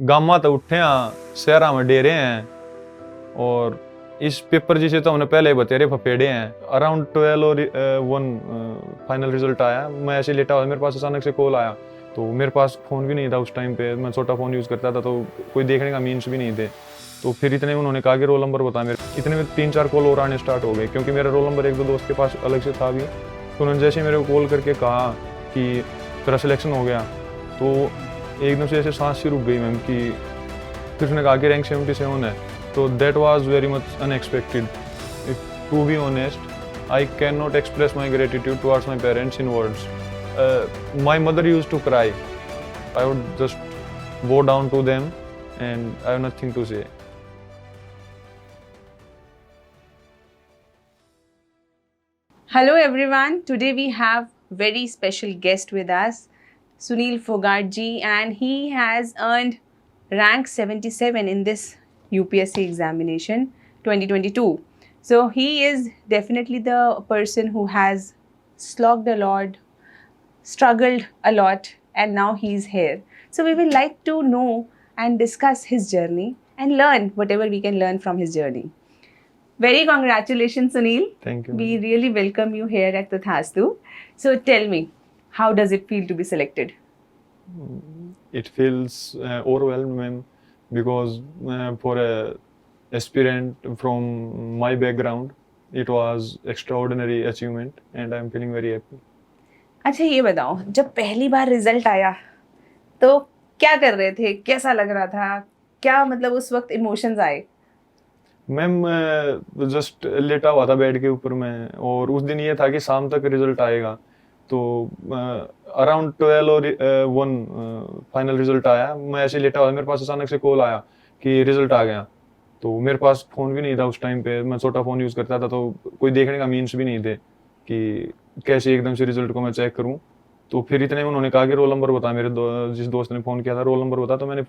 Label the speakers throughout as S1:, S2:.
S1: Gamma तो उठे हैं शहरा में डेरे हैं और इस पेपर जिसे तो हमने पहले बतेरे फपेड़े हैं। अराउंड 12 और 1 फाइनल रिजल्ट आया। मैं ऐसे लेटा हुआ, मेरे पास अचानक से कॉल आया। तो मेरे पास फ़ोन भी नहीं था उस टाइम पे, मैं छोटा फ़ोन यूज़ करता था तो कोई देखने का मीन्स भी नहीं थे। तो फिर इतने में उन्होंने कहा कि रोल नंबर बता मेरे। इतने में 3-4 कॉल और आने स्टार्ट हो गए क्योंकि मेरा रोल नंबर एक दो दोस्त के पास अलग से था भी। तो उन्होंने जैसे मेरे को कॉल करके कहा कि तेरा सिलेक्शन हो गया तो एकदम से ऐसे सांस सी रुक गई मैम कि फिर उसने कहा कि रैंक 77 है। तो that was very much unexpected. To be honest I can not express my gratitude towards my parents in words. My mother used to cry. I would just go down to them and I have nothing to say.
S2: Hello everyone, today we have very special guest with us, Sunil Fogart ji, and he has earned rank 77 in this UPSC examination 2022. So he is definitely the person who has slogged a lot, struggled a lot, and now he's here. So we will like to know and discuss his journey and learn whatever we can learn from his journey. Very congratulations, Sunil.
S1: Thank you.
S2: We really welcome you here at Tathastu. So tell me, how does it feel to be selected?
S1: It feels overwhelmed, ma'am, because for a aspirant from my background, it was extraordinary achievement, and I'm feeling very happy.
S2: अच्छा ये बताओ, जब पहली बार result आया तो क्या कर रहे थे, कैसा लग रहा था, क्या मतलब उस वक्त इमोशंस आए?
S1: मैम जस्ट लेटा हुआ था बेड के ऊपर में और उस दिन ये था कि शाम तक रिजल्ट आएगा। तो अराउंड 12 और 1 फाइनल रिजल्ट आया। मैं ऐसे लेटा हुआ, मेरे पास अचानक से कॉल आया कि रिजल्ट आ गया। तो मेरे पास फ़ोन भी नहीं था उस टाइम पे, मैं छोटा फ़ोन यूज़ करता था तो कोई देखने का मीन्स भी नहीं थे कि कैसे एकदम से रिजल्ट को मैं चेक करूँ। तो फिर इतने में उन्होंने कहा कि रोल नंबर बता मेरे जिस दोस्त ने फ़ोन किया था, रोल नंबर बता। तो मैंने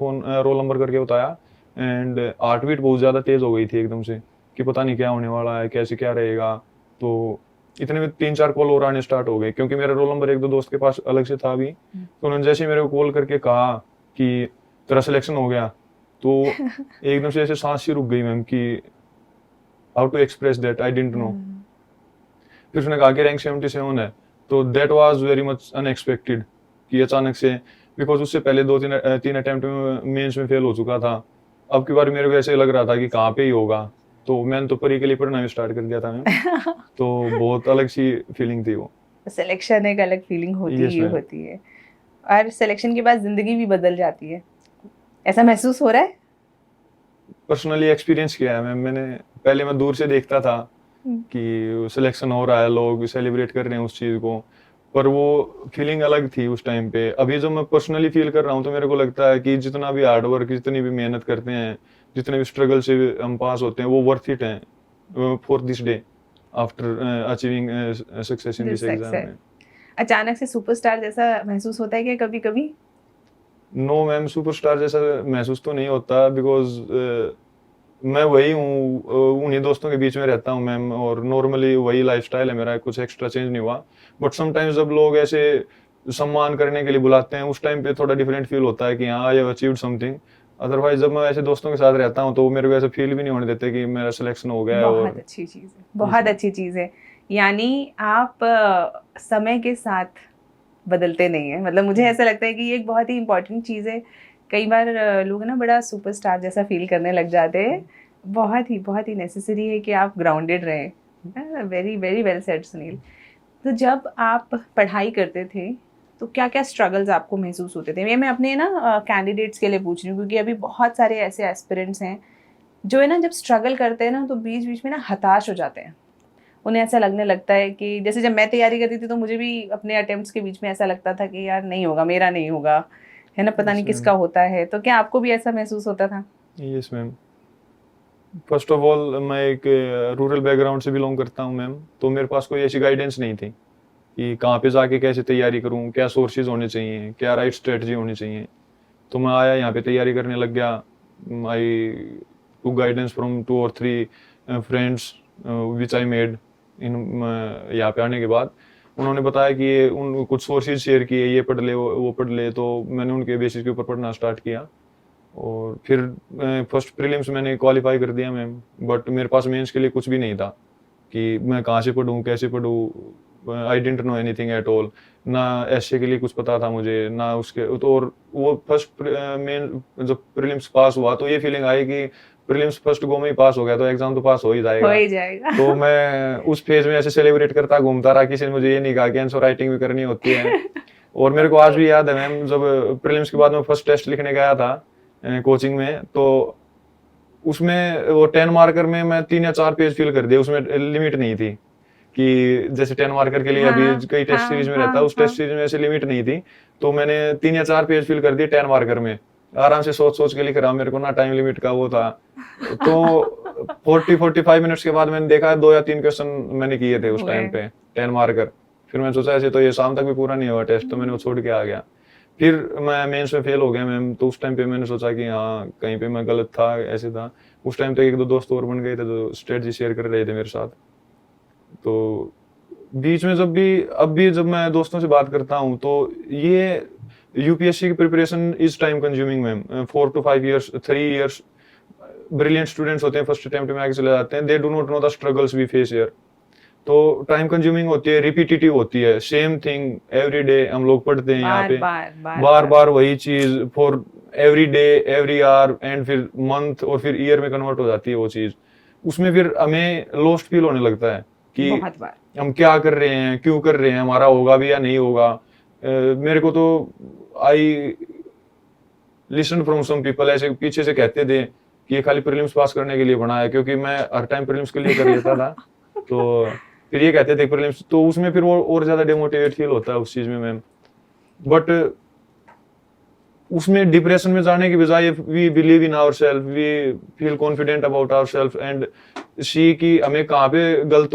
S1: रोल नंबर करके बताया एंड हार्ट बीट बहुत ज़्यादा तेज़ हो गई थी एकदम से कि पता नहीं क्या होने वाला है, कैसे क्या रहेगा। तो इतने में 3-4 कॉल और आने स्टार्ट हो गए क्योंकि मेरा रोल नंबर एक दो दोस्त के पास अलग से था भी। तो उन्होंने जैसे मेरे को कॉल करके कहा कि तेरा सिलेक्शन हो गया तो एकदम से ऐसे सांस सी रुक गई मैम कि how to express that I didn't know. फिर उसने कहा कि रैंक 77 है। तो that was very much unexpected कि अचानक से, बिकॉज उससे पहले 2-3 अटेम्प्ट में मेंस में फेल हो चुका था। अब की बार मेरे को ऐसे लग रहा था कि कहाँ पे ही होगा। तो मैंने तो परी के लिए पढ़ना भी स्टार्ट कर दिया था मैम। तो बहुत अलग सी फीलिंग थी वो।
S2: सिलेक्शन एक अलग फीलिंग होती
S1: Yes,
S2: ही
S1: ma'am.
S2: होती है और सिलेक्शन के बाद जिंदगी भी बदल जाती है। ऐसा महसूस हो रहा है?
S1: पर्सनली एक्सपीरियंस किया है मैम मैंने। पहले मैं दूर से देखता था कि सिलेक्शन हो रहा है, लोग सेलिब्रेट कर रहे हैं उस चीज़ को, पर वो फीलिंग अलग थी उस टाइम पे। अभी जो मैं पर्सनली फील कर रहा हूँ तो मेरे को लगता है कि जितना भी हार्ड वर्क, जितनी भी मेहनत करते हैं, जितने भी स्ट्रगल से हम पास होते हैं, वो वर्थ इट हैं for this day after achieving success in
S2: This
S1: this exam
S2: success.
S1: में।
S2: अचानक से सुपरस्टार जैसा महसूस होता है क्या कभी कभी?
S1: नो मैम, सुपरस्टार जैसा महसूस तो नहीं होता बिकॉज मैं वही हूँ, उन्हीं दोस्तों के बीच में रहता हूँ मैम, और नॉर्मली वही लाइफस्टाइल है मेरा, कुछ एक्स्ट्रा चेंज नहीं हुआ। बट समटाइम्स जब लोग ऐसे सम्मान करने के लिए बुलाते हैं उस टाइम पे थोड़ा डिफरेंट फील होता है कि हाँ I have achieved something. Otherwise जब मैं ऐसे दोस्तों के साथ रहता हूँ तो मेरे को ऐसा फील भी नहीं होने देते कि मेरा सिलेक्शन हो गया है।
S2: बहुत
S1: और
S2: अच्छी चीज़ है, बहुत अच्छी चीज़ है। यानी आप समय के साथ बदलते नहीं हैं। मतलब मुझे ऐसा लगता है कि ये एक बहुत ही इम्पोर्टेंट चीज़ है। कई बार लोग ना बड़ा सुपरस्टार जैसा फील करने लग जाते हैं। बहुत ही नेसेसरी है कि आप ग्राउंडेड रहें। Very very well said Sunil. तो जब आप पढ़ाई करते थे तो क्या क्या स्ट्रगल्स आपको महसूस होते थे? ये मैं अपने ना कैंडिडेट्स के लिए पूछ रही हूँ क्योंकि अभी बहुत सारे ऐसे एस्पिरेंट्स हैं जो है ना, जब स्ट्रगल करते हैं ना तो बीच बीच में ना हताश हो जाते हैं। उन्हें ऐसा लगने लगता है कि जैसे जब मैं तैयारी करती थी तो मुझे भी अपने अटेम्प्ट्स के बीच में ऐसा लगता था कि यार नहीं होगा, मेरा नहीं होगा, है ना, पता नहीं
S1: Yes,
S2: किसका होता है। तो क्या आपको भी ऐसा महसूस होता था?
S1: Yes ma'am. First of all मैं एक रूरल बैकग्राउंड से बिलोंग करता हूँ मैम, तो मेरे पास कोई ऐसी गाइडेंस नहीं थी कि कहाँ पे जाके कैसे तैयारी करूँ, क्या सोर्सेज होने चाहिए, क्या राइट स्ट्रेटजी होनी चाहिए। तो मैं आया यहाँ पे तैयारी करने लग गया। I took guidance from 2 or 3 friends which I made in. यहाँ पे आने के बाद उन्होंने बताया कि ये उन कुछ सोर्सेज शेयर किए, ये पढ़ ले वो पढ़ ले। तो मैंने उनके बेसिस के ऊपर पढ़ना स्टार्ट किया और फिर फर्स्ट प्रीलिम्स मैंने क्वालिफाई कर दिया मैम, बट मेरे पास मेंस के लिए कुछ भी नहीं था कि मैं कहाँ से पढ़ूँ कैसे पढ़ूँ। I didn't know anything at all. ना एसए के लिए कुछ पता था मुझे ना उसके तो। और वो फर्स्ट मेन जब प्रीलिम्स पास हुआ तो ये फीलिंग आई कि प्रीलिम्स फर्स्ट गो में ही पास हो गया तो एग्जाम तो पास हो ही
S2: हो
S1: जाएगा।
S2: ही जाएगा।
S1: तो मैं उस फेज में ऐसे सेलिब्रेट करता घूमता रहा, किसी ने मुझे ये नहीं कहा कि आंसर राइटिंग भी करनी होती है। और मेरे को आज भी याद है मैम, जब प्रीलिम्स के बाद मैं फर्स्ट टेस्ट लिखने गया था कोचिंग में, तो उसमें वो 10 मार्कर में मैं 3 या 4 पेज फिल कर दिए। उसमें लिमिट नहीं थी कि जैसे 10 मार्कर के लिए अभी कई टेस्ट सीरीज में रहता है, उस टेस्ट सीरीज में ऐसे लिमिट नहीं थी। तो मैंने 3 या 4 पेज फिल कर दिए 10 मार्कर में, आराम से सोच सोच के लिख रहा हूँ, मेरे को ना टाइम लिमिट का वो था। तो 40-45 मिनट्स के बाद मैंने देखा 2 या 3 क्वेश्चन मैंने किए थे उस टाइम पे 10 मार्कर। फिर मैंने सोचा ऐसे तो ये शाम तक भी पूरा नहीं हुआ टेस्ट, तो मैंने वो छोड़ के आ गया। फिर मैं मेंस में फेल हो गया मैम, तो उस टाइम पे मैंने सोचा कि हाँ कहीं पे मैं गलत था, ऐसे था। उस टाइम तो 1-2 दोस्त और बन गए थे जो स्ट्रेटजी शेयर कर रहे थे मेरे साथ। तो बीच में जब भी अब भी जब मैं दोस्तों से बात करता हूँ तो ये यूपीएससी की preparation is time consuming ma'am. 4 to 5 years 3 years brilliant students होते हैं, फर्स्ट अटेम्प्ट में आगे चले जाते हैं, they do not know the struggles we face here. तो टाइम कंज्यूमिंग होती है, रिपीटिटिव होती है, सेम थिंग एवरी डे हम लोग पढ़ते हैं यहाँ पे, बार बार वही चीज for every day every hour and फिर मंथ और फिर ईयर में कन्वर्ट हो जाती है वो चीज। उसमें फिर हमें लॉस्ट फील होने लगता है कि हम क्या कर रहे हैं, क्यों कर रहे हैं, हमारा होगा भी या नहीं होगा। मेरे को तो I listen from some people ऐसे पीछे से कहते थे कि ये खाली प्रीलिम्स पास करने के लिए बना है, क्योंकि मैं हर टाइम प्रीलिम्स के लिए कर लेता था। तो फिर ये कहते थे प्रीलिम्स, तो उसमें फिर वो और ज्यादा डिमोटिवेट फील होता है उस चीज में मैम। बट उसमें डिप्रेशन में जाने की बजाय we believe in ourself, we feel confident about ourself and see कि हमें कहाँ पे गलत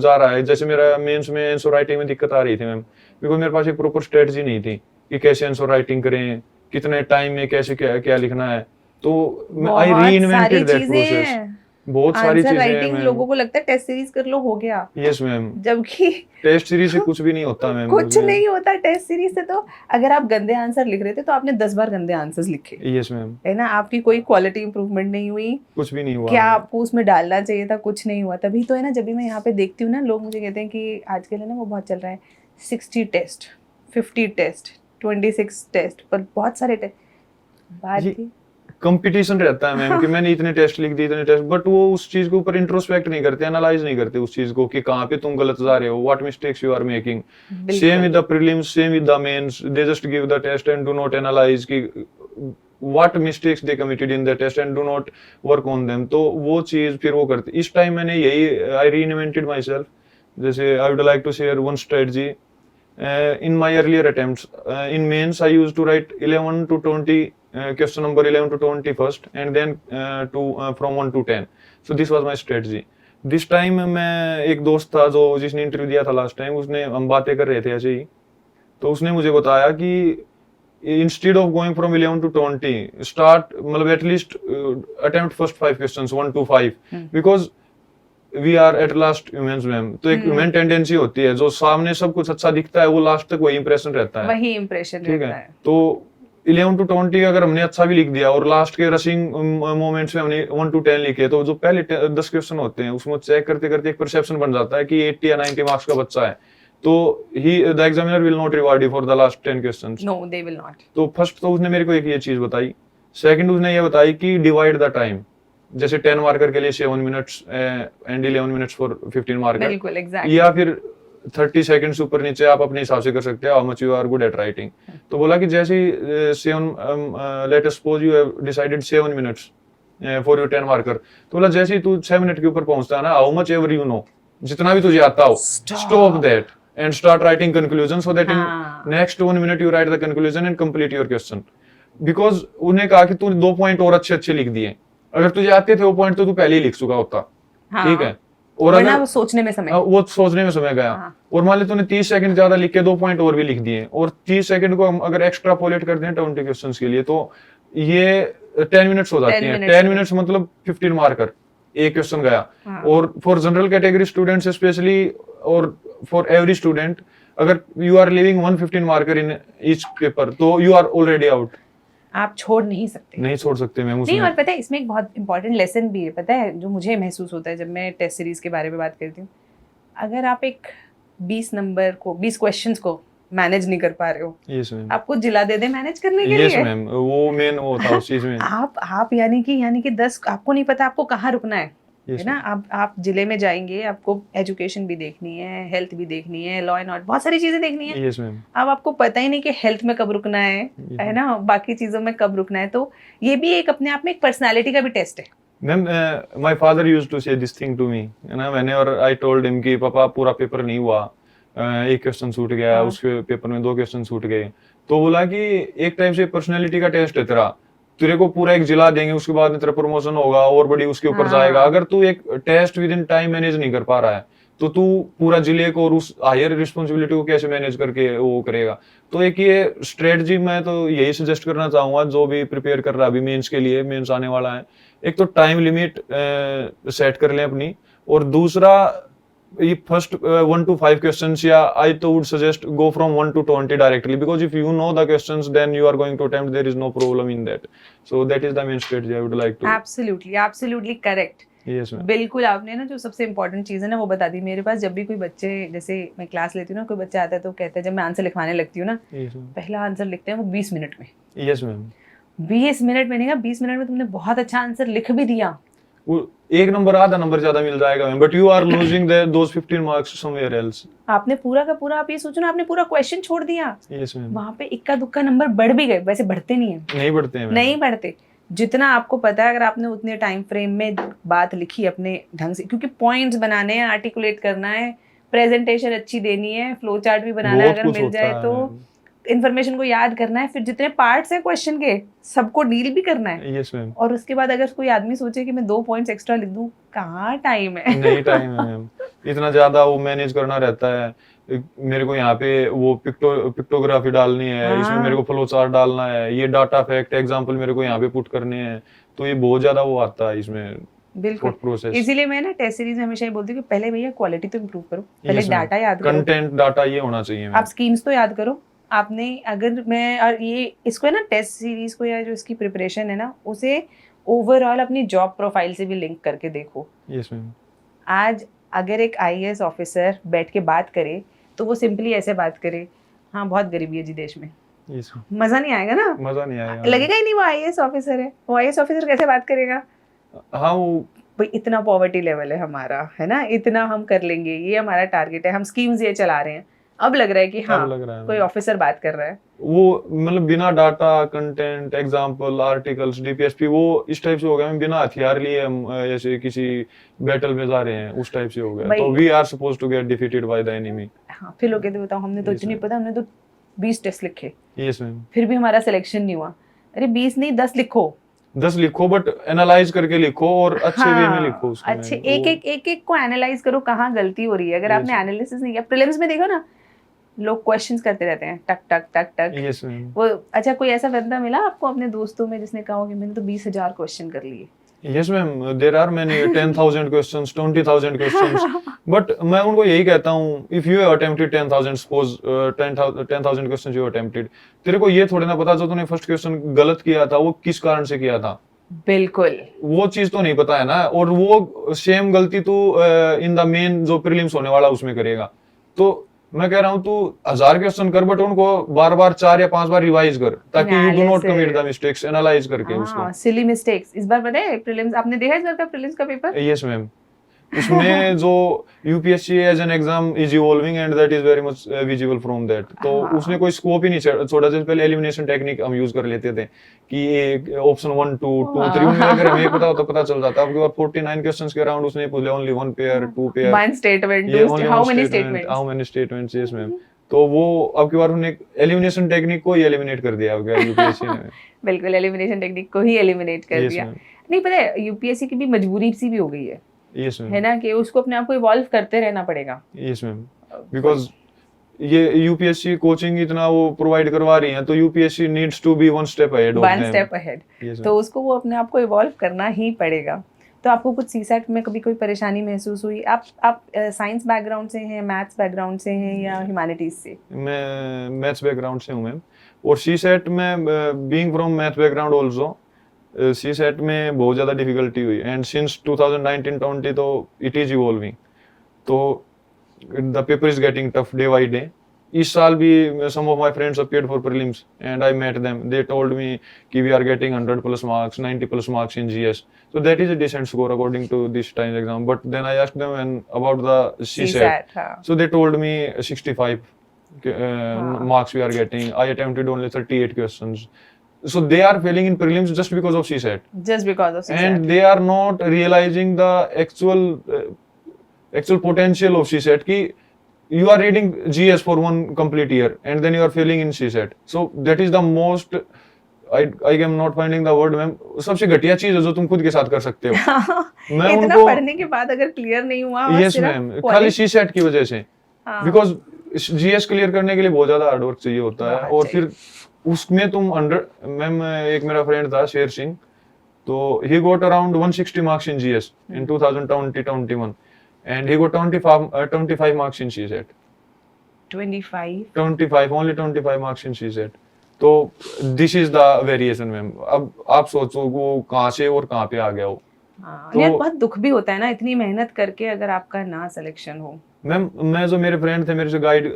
S1: जा रहा है। जैसे मेरा मेंस में आंसर राइटिंग में दिक्कत आ रही थी मैम, बिकॉज मेरे पास एक प्रॉपर स्ट्रेटजी नहीं थी कि कैसे आंसर राइटिंग करें, कितने टाइम में कैसे क्या क्या लिखना है। तो आई रीइन्वेंटेड दैट प्रोसेस। बहुत सारी चीजें
S2: राइटिंग लोगों को लगता है टेस्ट सीरीज कर लो हो गया।
S1: यस मैम,
S2: जबकि
S1: टेस्ट सीरीज से कुछ भी नहीं होता मैम,
S2: कुछ नहीं होता टेस्ट सीरीज से। तो अगर आप गंदे आंसर लिख रहे थे तो आपने 10 बार गंदे आंसर्स लिखे।
S1: यस मैम,
S2: है ना, आपकी कोई क्वालिटी इंप्रूवमेंट नहीं हुई,
S1: कुछ भी नहीं हुआ।
S2: क्या आपको उसमें डालना चाहिए था, कुछ नहीं हुआ। तभी तो है ना, जब भी मैं यहाँ पे देखती हूँ ना, लोग मुझे कहते हैं कि आजकल है ना वो बहुत चल रहा है 60 टेस्ट 50 टेस्ट 26 टेस्ट, पर बहुत सारे टेस्ट। बात थी
S1: कंपटीशन रहता है मैम कि मैंने इतने टेस्ट लिख दिए, इतने टेस्ट, बट वो उस चीज के ऊपर इंट्रोस्पेक्ट नहीं करते, एनालाइज नहीं करते उस चीज को कि कहाँ पे तुम गलत जा रहे हो, what mistakes you are making. Same with the prelims, same with the mains, they just give the test and do not analyse कि what mistakes they committed in the test and do not work on them. तो वो चीज फिर वो करते। इस time मैंने यही आई रीइन्वेंटेड माई सेल्फ। जैसे I would like to share one strategy in my earlier attempts. In mains I used to write 11 to 20 question number 11 to 20 first and then from 1 to 10. So this was my strategy. This time मैं एक दोस्त था जो जिसने interview दिया था last time, उसने हम बातें कर रहे थे ऐसे ही, तो उसने मुझे बताया कि instead of going from 11 to 20 start मतलब at least attempt first 5 questions 1 to 5 because we are at last humans ma'am. तो एक ह्यूमन टेंडेंसी होती है, जो सामने सब कुछ अच्छा दिखता है वो लास्ट तक वही इंप्रेशन रहता है,
S2: वही इंप्रेशन रहता है।
S1: तो 11 to 20 अगर हमने अच्छा भी लिख दिया और लास्ट के रशिंग मोमेंट्स में हमने 1 to 10 लिखे, तो जो पहले 10 क्वेश्चन होते हैं उसमें चेक करते करते एक परसेप्शन बन जाता है कि 80 या 90 मार्क्स का बच्चा है, तो ही the examiner will not reward you for the last 10 questions.
S2: No they will not.
S1: तो फर्स्ट तो उसने मेरे को एक ये चीज बताई। सेकंड उसने ये बताई कि डिवाइड द टाइम, जैसे 10 मार्कर के लिए 7 minutes and 11 minutes for 15 marker,
S2: बिल्कुल एग्जैक्टली,
S1: या फिर 30 सेकंड्स ऊपर नीचे आप अपने हिसाब से कर सकते हैं how much you are good at writing. तो बोला कि जैसे let us suppose you have decided 7 minutes for your 10 marker, तो बोला जैसे ही तू 6 मिनट के ऊपर पहुंचता है ना, how much ever you know, जितना भी तुझे आता हो, stop that and start writing conclusion so that in next 1 minute you right the conclusion and complete your question. Because उन्हें कहा कि तूने 2 पॉइंट और अच्छे अच्छे लिख दिए, अगर तुझे आते थे वो पॉइंट तो तू पहले ही लिख चुका होता। ठीक है, और अगर
S2: वो सोचने में समय
S1: गया और मान ले तूने 30 सेकंड ज्यादा लिख के 2 पॉइंट और भी लिख दिए, और 30 सेकंड को हम अगर एक्स्ट्रापोलेट कर दें 20 क्वेश्चंस के लिए, तो ये 10 मिनट्स हो जाती हैं। 10 मिनट्स मतलब 15 मार्कर एक क्वेश्चन गया। और for general category students specially और फॉर एवरी स्टूडेंट, अगर you are living 115 marker in each paper, तो यू आर ऑलरेडी आउट।
S2: आप छोड़ नहीं सकते।
S1: नहीं छोड़ सकते मैम
S2: नहीं, और
S1: उसमें।
S2: पता है इसमें एक बहुत इंपॉर्टेंट लेसन भी है, पता है, जो मुझे महसूस होता है जब मैं टेस्ट सीरीज के बारे में बात करती हूँ। अगर आप एक 20 क्वेश्चंस को मैनेज नहीं कर पा रहे हो,
S1: यस मैम।
S2: आपको जिला दे दे मैनेज करने के
S1: यस
S2: लिए।
S1: मैम, वो मेन वो था उस चीज में।
S2: आप यानी कि 10 आपको नहीं पता आपको कहाँ रुकना है
S1: यस
S2: ना। आप जिले में जाएंगे, आपको एजुकेशन भी देखनी है, हेल्थ भी देखनी है, लॉ एंड ऑर्डर, बहुत सारी चीजें देखनी है।
S1: Yes ma'am.
S2: अब आपको पता ही नहीं कि हेल्थ में कब रुकना है ना, बाकी चीजों में कब रुकना है। तो ये भी एक अपने आप में एक पर्सनालिटी का भी टेस्ट है।
S1: Ma'am my father used to say this thing to me, है ना, मैंने और आई टोल्ड हिम कि पापा पूरा पेपर नहीं हुआ, एक क्वेश्चन छूट गया,
S2: हाँ।
S1: उसके पेपर में 2 क्वेश्चन छूट गए। तो बोला कि एक टाइप से पर्सनैलिटी का टेस्ट है तेरा, तेरे को पूरा एक जिला देंगे, उसके बाद में तेरा प्रमोशन होगा और बड़ी उसके ऊपर जाएगा।
S2: हाँ।
S1: अगर तू एक test within time manage नहीं कर पा रहा है तो तू पूरा जिले को और उस हायर रिस्पॉन्सिबिलिटी को कैसे मैनेज करके वो करेगा। तो एक ये स्ट्रेटजी मैं तो यही सजेस्ट करना चाहूंगा जो भी प्रिपेयर कर रहा है अभी मेंस के लिए, मेंस आने वाला है, एक तो टाइम लिमिट सेट कर लें अपनी, और दूसरा ये फर्स्ट 1 to 5 questions, या I तो would suggest go from 1 to 20 directly, because if you know the questions then you are going to attempt, there is no problem in that. So that is the main strategy I would like to.
S2: Absolutely correct.
S1: Yes ma'am.
S2: बिल्कुल, आपने ना जो सबसे important चीज़ है ना वो बता दी। मेरे पास जब भी कोई बच्चे, जैसे मैं क्लास लेती हूँ ना, कोई बच्चा आता है तो कहता है, जब मैं आंसर लिखवाने लगती हूँ ना,
S1: Yes ma'am.
S2: पहला आंसर लिखते हैं वो 20 मिनट में।
S1: Yes ma'am.
S2: 20 मिनट मैंने कहा 20 मिनट में तुमने बहुत अच्छा आंसर लिख भी दिया।
S1: वो एक नंबर आधा नंबर ज्यादा मिल जाएगा ma'am, but you are losing those 15 marks somewhere else.
S2: आपने पूरा का पूरा, आप ये सोचो ना, आपने पूरा क्वेश्चन छोड़ दिया।
S1: Yes ma'am.
S2: वहां पे इक्का दुक्का नंबर बढ़ भी गए, वैसे बढ़ते नहीं है,
S1: नहीं बढ़ते हैं मैम।
S2: नहीं बढ़ते। जितना आपको पता है, अगर आपने उतने टाइम फ्रेम में बात लिखी अपने ढंग से, क्योंकि पॉइंट्स बनाने हैं, आर्टिकुलेट करना है, प्रेजेंटेशन अच्छी देनी है, फ्लो चार्ट भी बनाना है,
S1: बहुत
S2: अगर
S1: कुछ
S2: मिल
S1: होता
S2: जाए
S1: है
S2: तो
S1: मैम।
S2: इन्फॉर्मेशन को याद करना है, फिर जितने पार्ट्स हैं क्वेश्चन के सबको डील भी करना है।
S1: Yes ma'am.
S2: और उसके बाद अगर कोई आदमी सोचे कि मैं 2 पॉइंट्स एक्स्ट्रा लिख दूं, कहाँ टाइम है।
S1: नहीं टाइम है मैम, इतना ज्यादा वो मैनेज करना रहता है। मेरे को यहाँ पे वो पिक्टोग्राफी डालनी है, इसमें मेरे को फ्लो चार्ट डालना है, ये डाटा फैक्ट एग्जांपल मेरे को यहाँ पे पुट करने हैं, तो ये बहुत ज्यादा वो आता है इसमें
S2: बिल्कुल।
S1: प्रोसेस।
S2: इसीलिए मैं ना टेस्ट सीरीज में हमेशा ये बोलती हूँ कि पहले भैया क्वालिटी तो इम्प्रूव करो, पहले डाटा याद करो,
S1: कंटेंट डाटा ये होना चाहिए
S2: आप स्कीम्स तो याद करो। आपने अगर मैं और ये इसको है ना, टेस्ट सीरीज को या जो इसकी प्रिपरेशन है ना, उसे ओवरऑल अपनी जॉब प्रोफाइल से भी लिंक करके देखो।
S1: Yes ma'am.
S2: आज अगर एक आईएएस ऑफिसर बैठ के बात करे तो वो सिंपली ऐसे बात करे, हाँ बहुत गरीबी है जी देश में,
S1: यस
S2: मजा नहीं आएगा ना,
S1: मजा नहीं आएगा,
S2: लगेगा ही नहीं वो आईएएस ऑफिसर है। वो आईएएस ऑफिसर कैसे बात करेगा,
S1: हाँ वो
S2: भाई इतना पॉवर्टी लेवल है हमारा, है ना, इतना हम कर लेंगे, ये हमारा टारगेट है, हम स्कीम्स ये चला रहे हैं। अब लग रहा है कि हाँ
S1: लग रहा है
S2: कोई ऑफिसर बात कर रहा है।
S1: वो मतलब बिना data content example articles DPSP वो इस टाइप से हो गया, बिना हथियार लिए हम ऐसे किसी बैटल में जा रहे हैं, उस टाइप से हो गया। तो we are supposed to get defeated by the enemy.
S2: हाँ, फिर लोग कहते बताओ हमने तो इतनी पता, हमने तो 20 टेस्ट लिखे,
S1: यस मैम,
S2: फिर भी हमारा सिलेक्शन नहीं हुआ। अरे 20 नहीं 10 लिखो,
S1: 10 लिखो, बट एनालाइज करके लिखो और अच्छे वे में लिखो उसको।
S2: अच्छे एक को एनालाइज करो कहाँ गलती हो रही है। अगर आपने एनालिसिस नहीं किया, प्रीलिम्स में देखो ना, लोग क्वेश्चंस करते रहते हैं, टक टक टक टक।
S1: Yes ma'am.
S2: वो अच्छा, कोई ऐसा बंदा मिला आपको अपने दोस्तों में जिसने कहा हो कि मैंने तो 20,000 क्वेश्चन कर लिए?
S1: Yes ma'am, there are many 10,000 questions, 20,000 questions, but मैं उनको यही कहता हूँ, if you have attempted 10,000, suppose 10,000 questions you attempted, तेरे को ये थोड़ी ना पता जो तूने फर्स्ट क्वेश्चन गलत किया था वो किस कारण से किया था।
S2: बिल्कुल,
S1: वो चीज तो नहीं पता है ना, और वो सेम गलती तू इन द मेन जो प्रीलिम्स होने वाला उसमें करेगा। तो मैं कह रहा हूँ तू 1000 क्वेश्चन कर, बट उनको बार बार 4 या 5 बार रिवाइज कर, ताकि you do not commit the mistakes, analyse करके उसको।
S2: Silly mistakes. इस बार पता है प्रीलिम्स, आपने देखा इस बार का प्रीलिम्स का पेपर?
S1: यस मैम, उसमें जो UPSC as an exam is evolving and that is very much visible from that. तो उसने कोई स्कोप ही नहीं छोड़ा। जैसे पहले एलिमिनेशन टेक्निक हम यूज कर लेते थे कि ऑप्शन 1 2 2 3 में अगर हमें पता हो तो पता चल जाता। अब के बाद 49 क्वेश्चंस के अराउंड उसने पूछे only 1 pair 2 pair,
S2: 1 statement, how many statements.
S1: Yes ma'am. तो वो अब की बार उन्होंने एलिमिनेशन टेक्निक को ही एलिमिनेट कर दिया यूपीएससी ने।
S2: बिल्कुल, एलिमिनेशन टेक्निक को ही एलिमिनेट कर दिया। नहीं, पता है यूपीएससी की भी मजबूरी सी भी हो गई है।
S1: यस मैम,
S2: है ना, कि उसको अपने आप को इवॉल्व करते रहना पड़ेगा।
S1: यस मैम, बिकॉज ये यूपीएससी कोचिंग इतना वो प्रोवाइड करवा रही है, तो UPSC needs to be one step ahead. तो
S2: उसको वो अपने आप को इवॉल्व करना ही पड़ेगा। तो आपको कुछ सीसैट में कभी कोई परेशानी महसूस हुई? आप साइंस बैकग्राउंड से हैं, मैथ्स बैकग्राउंड से हैं या ह्यूमैनिटीज से?
S1: मैं मैथ्स बैकग्राउंड से हूँ मैम, और सी सेट में being from math background also see set में बहुत ज़्यादा डिफिकल्टी हुई एंड सिंस 2019-20 तो इट इज़ इवॉल्विंग, तो the paper is getting tough day by day. इस साल भी some of my friends appeared for prelims and I met them. They told me कि we are getting 100 plus marks, 90 plus marks in GS. So that is a decent score according to this time's exam. But then I asked them about the CSAT.
S2: हाँ.
S1: So they told me 65 marks we are getting. I attempted only 38 questions. So they are failing in prelims just because of CSAT.
S2: Just because of CSAT.
S1: And they are not realizing the actual potential of CSAT कि you are reading GS for one complete year and then you are failing in CSAT. So that is the most I am not finding the word ma'am, सबसे घटिया चीज है जो तुम खुद के साथ कर सकते हो। मैं
S2: इतना
S1: उनको
S2: पढ़ने के बाद अगर क्लियर नहीं हुआ और
S1: यस
S2: सिर्फ
S1: मैम खाली CSAT की वजह से,
S2: हाँ.
S1: बिकॉज GS क्लियर करने के लिए बहुत ज्यादा हार्ड वर्क चाहिए होता है और फिर उसमें तुम अंडर मैम एक मेरा फ्रेंड था शेर सिंह, तो he got around 160 marks in GS in 2020-21 and he got 25 marks in CSAT.
S2: 25
S1: only 25 marks in CSAT. तो this is the variation ma'am. अब आप सोचो वो कहाँ से और कहाँ पे आ गया हो।
S2: हाँ,
S1: तो-
S2: यार बहुत दुख भी होता है ना इतनी मेहनत करके अगर आपका ना सिलेक्शन हो।
S1: मैम मैं जो मेरे फ्रेंड थे मेरे से गाइड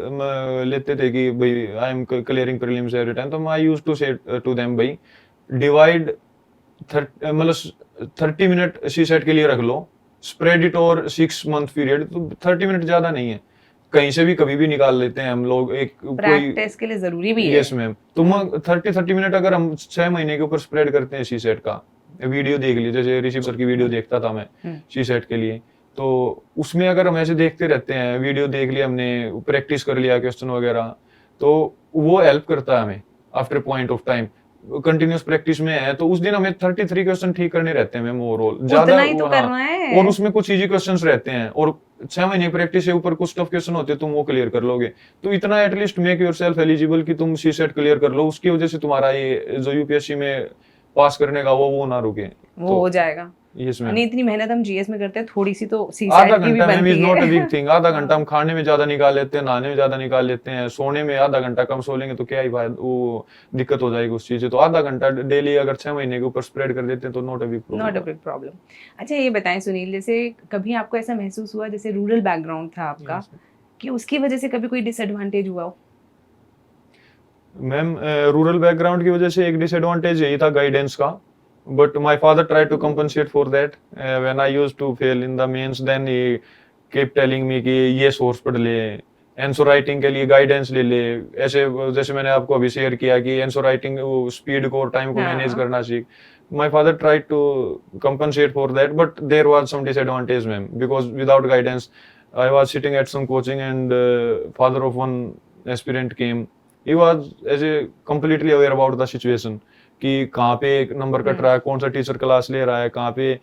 S1: लेते थे कि भाई I am clearing prelims every time, तो I used to say to them भाई डिवाइड मतलब 30 मिनट CSAT के लिए रख लो, spread it over 6 month period, तो 30 मिनट ज्यादा नहीं है, कहीं से भी कभी भी निकाल लेते हैं हम लोग। एक कोई
S2: प्रैक्टिस के लिए जरूरी भी है।
S1: यस मैम, तो 30 मिनट अगर हम 6 महीने के ऊपर स्प्रेड करते हैं CSAT का, वीडियो देख लीजिए, जैसे ऋषि सर की वीडियो देखता था मैं CSAT के लिए, तो उसमें अगर हम ऐसे देखते रहते हैं, वीडियो देख लिया हमने, प्रैक्टिस कर लिया क्वेश्चन वगैरह, तो वो हेल्प करता है हमें after point of time. Continuous practice में है तो उस दिन हमें 33 क्वेश्चन ठीक करने रहते हैं मैम ओवरऑल,
S2: उतना ही तो करना है।
S1: और उसमें कुछ इजी क्वेश्चंस रहते हैं और 6 महीने प्रैक्टिस के ऊपर कुछ टफ क्वेश्चन होते हैं, तुम वो क्लियर कर लोगे, तो इतना एटलीस्ट मेक योरसेल्फ एलिजिबल कि तुम CSAT क्लियर कर लो, उसकी वजह से तुम्हारा ये जो UPSC में पास करने का वो ना रुके,
S2: वो हो जाएगा।
S1: Yes ma'am.
S2: नहीं इतनी मेहनत हम GS में करते हैं, थोड़ी सी तो
S1: आधा
S2: CSAT की भी
S1: घंटा मैम
S2: बनती
S1: इज नॉट अ
S2: है।
S1: बिग थिंग, आधा घंटा हम खाने में ज्यादा निकाल लेते हैं, नहाने में ज्यादा निकाल लेते हैं, सोने में आधा घंटा कम सो लेंगे तो क्या ही फायदा, वो दिक्कत हो जाएगी उस चीज से, तो आधा घंटा डेली अगर 6 महीने के ऊपर स्प्रेड कर देते हैं तो नॉट अ बिग
S2: प्रॉब्लम। अच्छा ये बताएं सुनील, जैसे कभी आपको ऐसा महसूस हुआ जैसे रूरल बैकग्राउंड था आपका, कि उसकी वजह से कभी कोई डिसएडवांटेज हुआ हो?
S1: मैम रूरल बैकग्राउंड की वजह से एक डिसएडवांटेज यही था गाइडेंस का, but my father tried to compensate for that when I used to fail in the mains, then he kept telling me कि ये सोर्स पढ़ ले, आंसर राइटिंग के लिए गाइडेंस ले ले, ऐसे जैसे मैंने आपको अभी शेयर किया कि आंसर राइटिंग स्पीड को और टाइम को मैनेज करना सीख। My father tried to compensate for that, but there was some disadvantage ma'am, because without guidance I was sitting at some coaching and father of one aspirant came, he was as a completely aware about the situation कि कहाँ पे एक number cut रहा है, कौन सा teacher class ले रहा है, कहाँ पे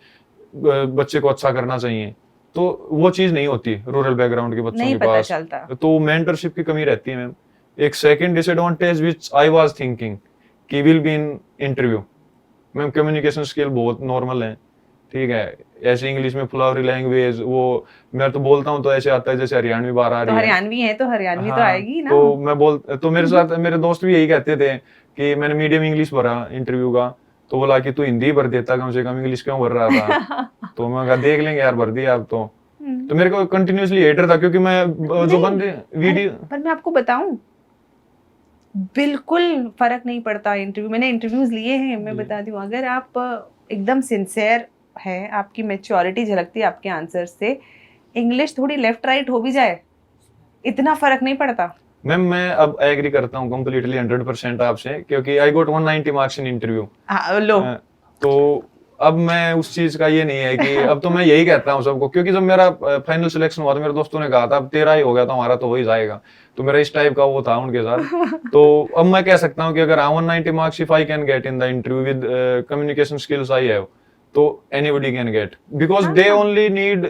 S1: बच्चे को अच्छा करना चाहिए, तो वो चीज नहीं होती रूरल बैकग्राउंड के बच्चों के पास, तो मेंटरशिप की कमी रहती है मैम। एक second disadvantage which I was thinking कि will be in interview, ma'am communication skill बहुत नॉर्मल है, ठीक है, ऐसे इंग्लिश में फ्लावरी लैंग्वेज, वो मैं तो बोलता हूँ तो ऐसे आता है जैसे हरियाणवी बाहर आ रही है,
S2: हरियाणवी है तो हरियाणवी तो आएगी ना।
S1: तो मैं तो मेरे साथ मेरे दोस्त भी यही कहते थे कि मैंने मीडियम इंग्लिश भरा इंटरव्यू का, तो बोला कि तू हिंदी भर देता कम से कम, इंग्लिश क्यों भर रहा था? तो मैं कहा देख लेंगे यार, भर दिया अब तो मेरे को कंटिन्यूअसली हेटर था क्योंकि मैं जो बंदे वीडियो,
S2: पर मैं आपको बताऊं बिल्कुल फर्क नहीं पड़ता इंटरव्यू, मैंने इंटरव्यूज लिए हैं, मैं बताती हूँ, अगर आप एकदम सिंसियर है, आपकी मैच्योरिटी झलकती है आपके आंसर से, इंग्लिश थोड़ी लेफ्ट राइट हो भी जाए इतना फर्क नहीं पड़ता।
S1: मैम मैं अब एग्री करता हूँ कंप्लीटली 100% आपसे, क्योंकि I got 190 marks in interview.
S2: लो
S1: तो अब मैं उस चीज का ये नहीं है कि अब तो मैं यही कहता हूँ सबको, क्योंकि जब मेरा फाइनल सिलेक्शन हुआ तो मेरे दोस्तों ने कहा था अब तेरा ही हो गया तो हमारा तो हो ही जाएगा, तो मेरा इस टाइप का वो था उनके साथ। तो अब मैं कह सकता हूँ कि अगर 190 marks if I can get in the interview with communication skills I have, तो anybody can get, because they only need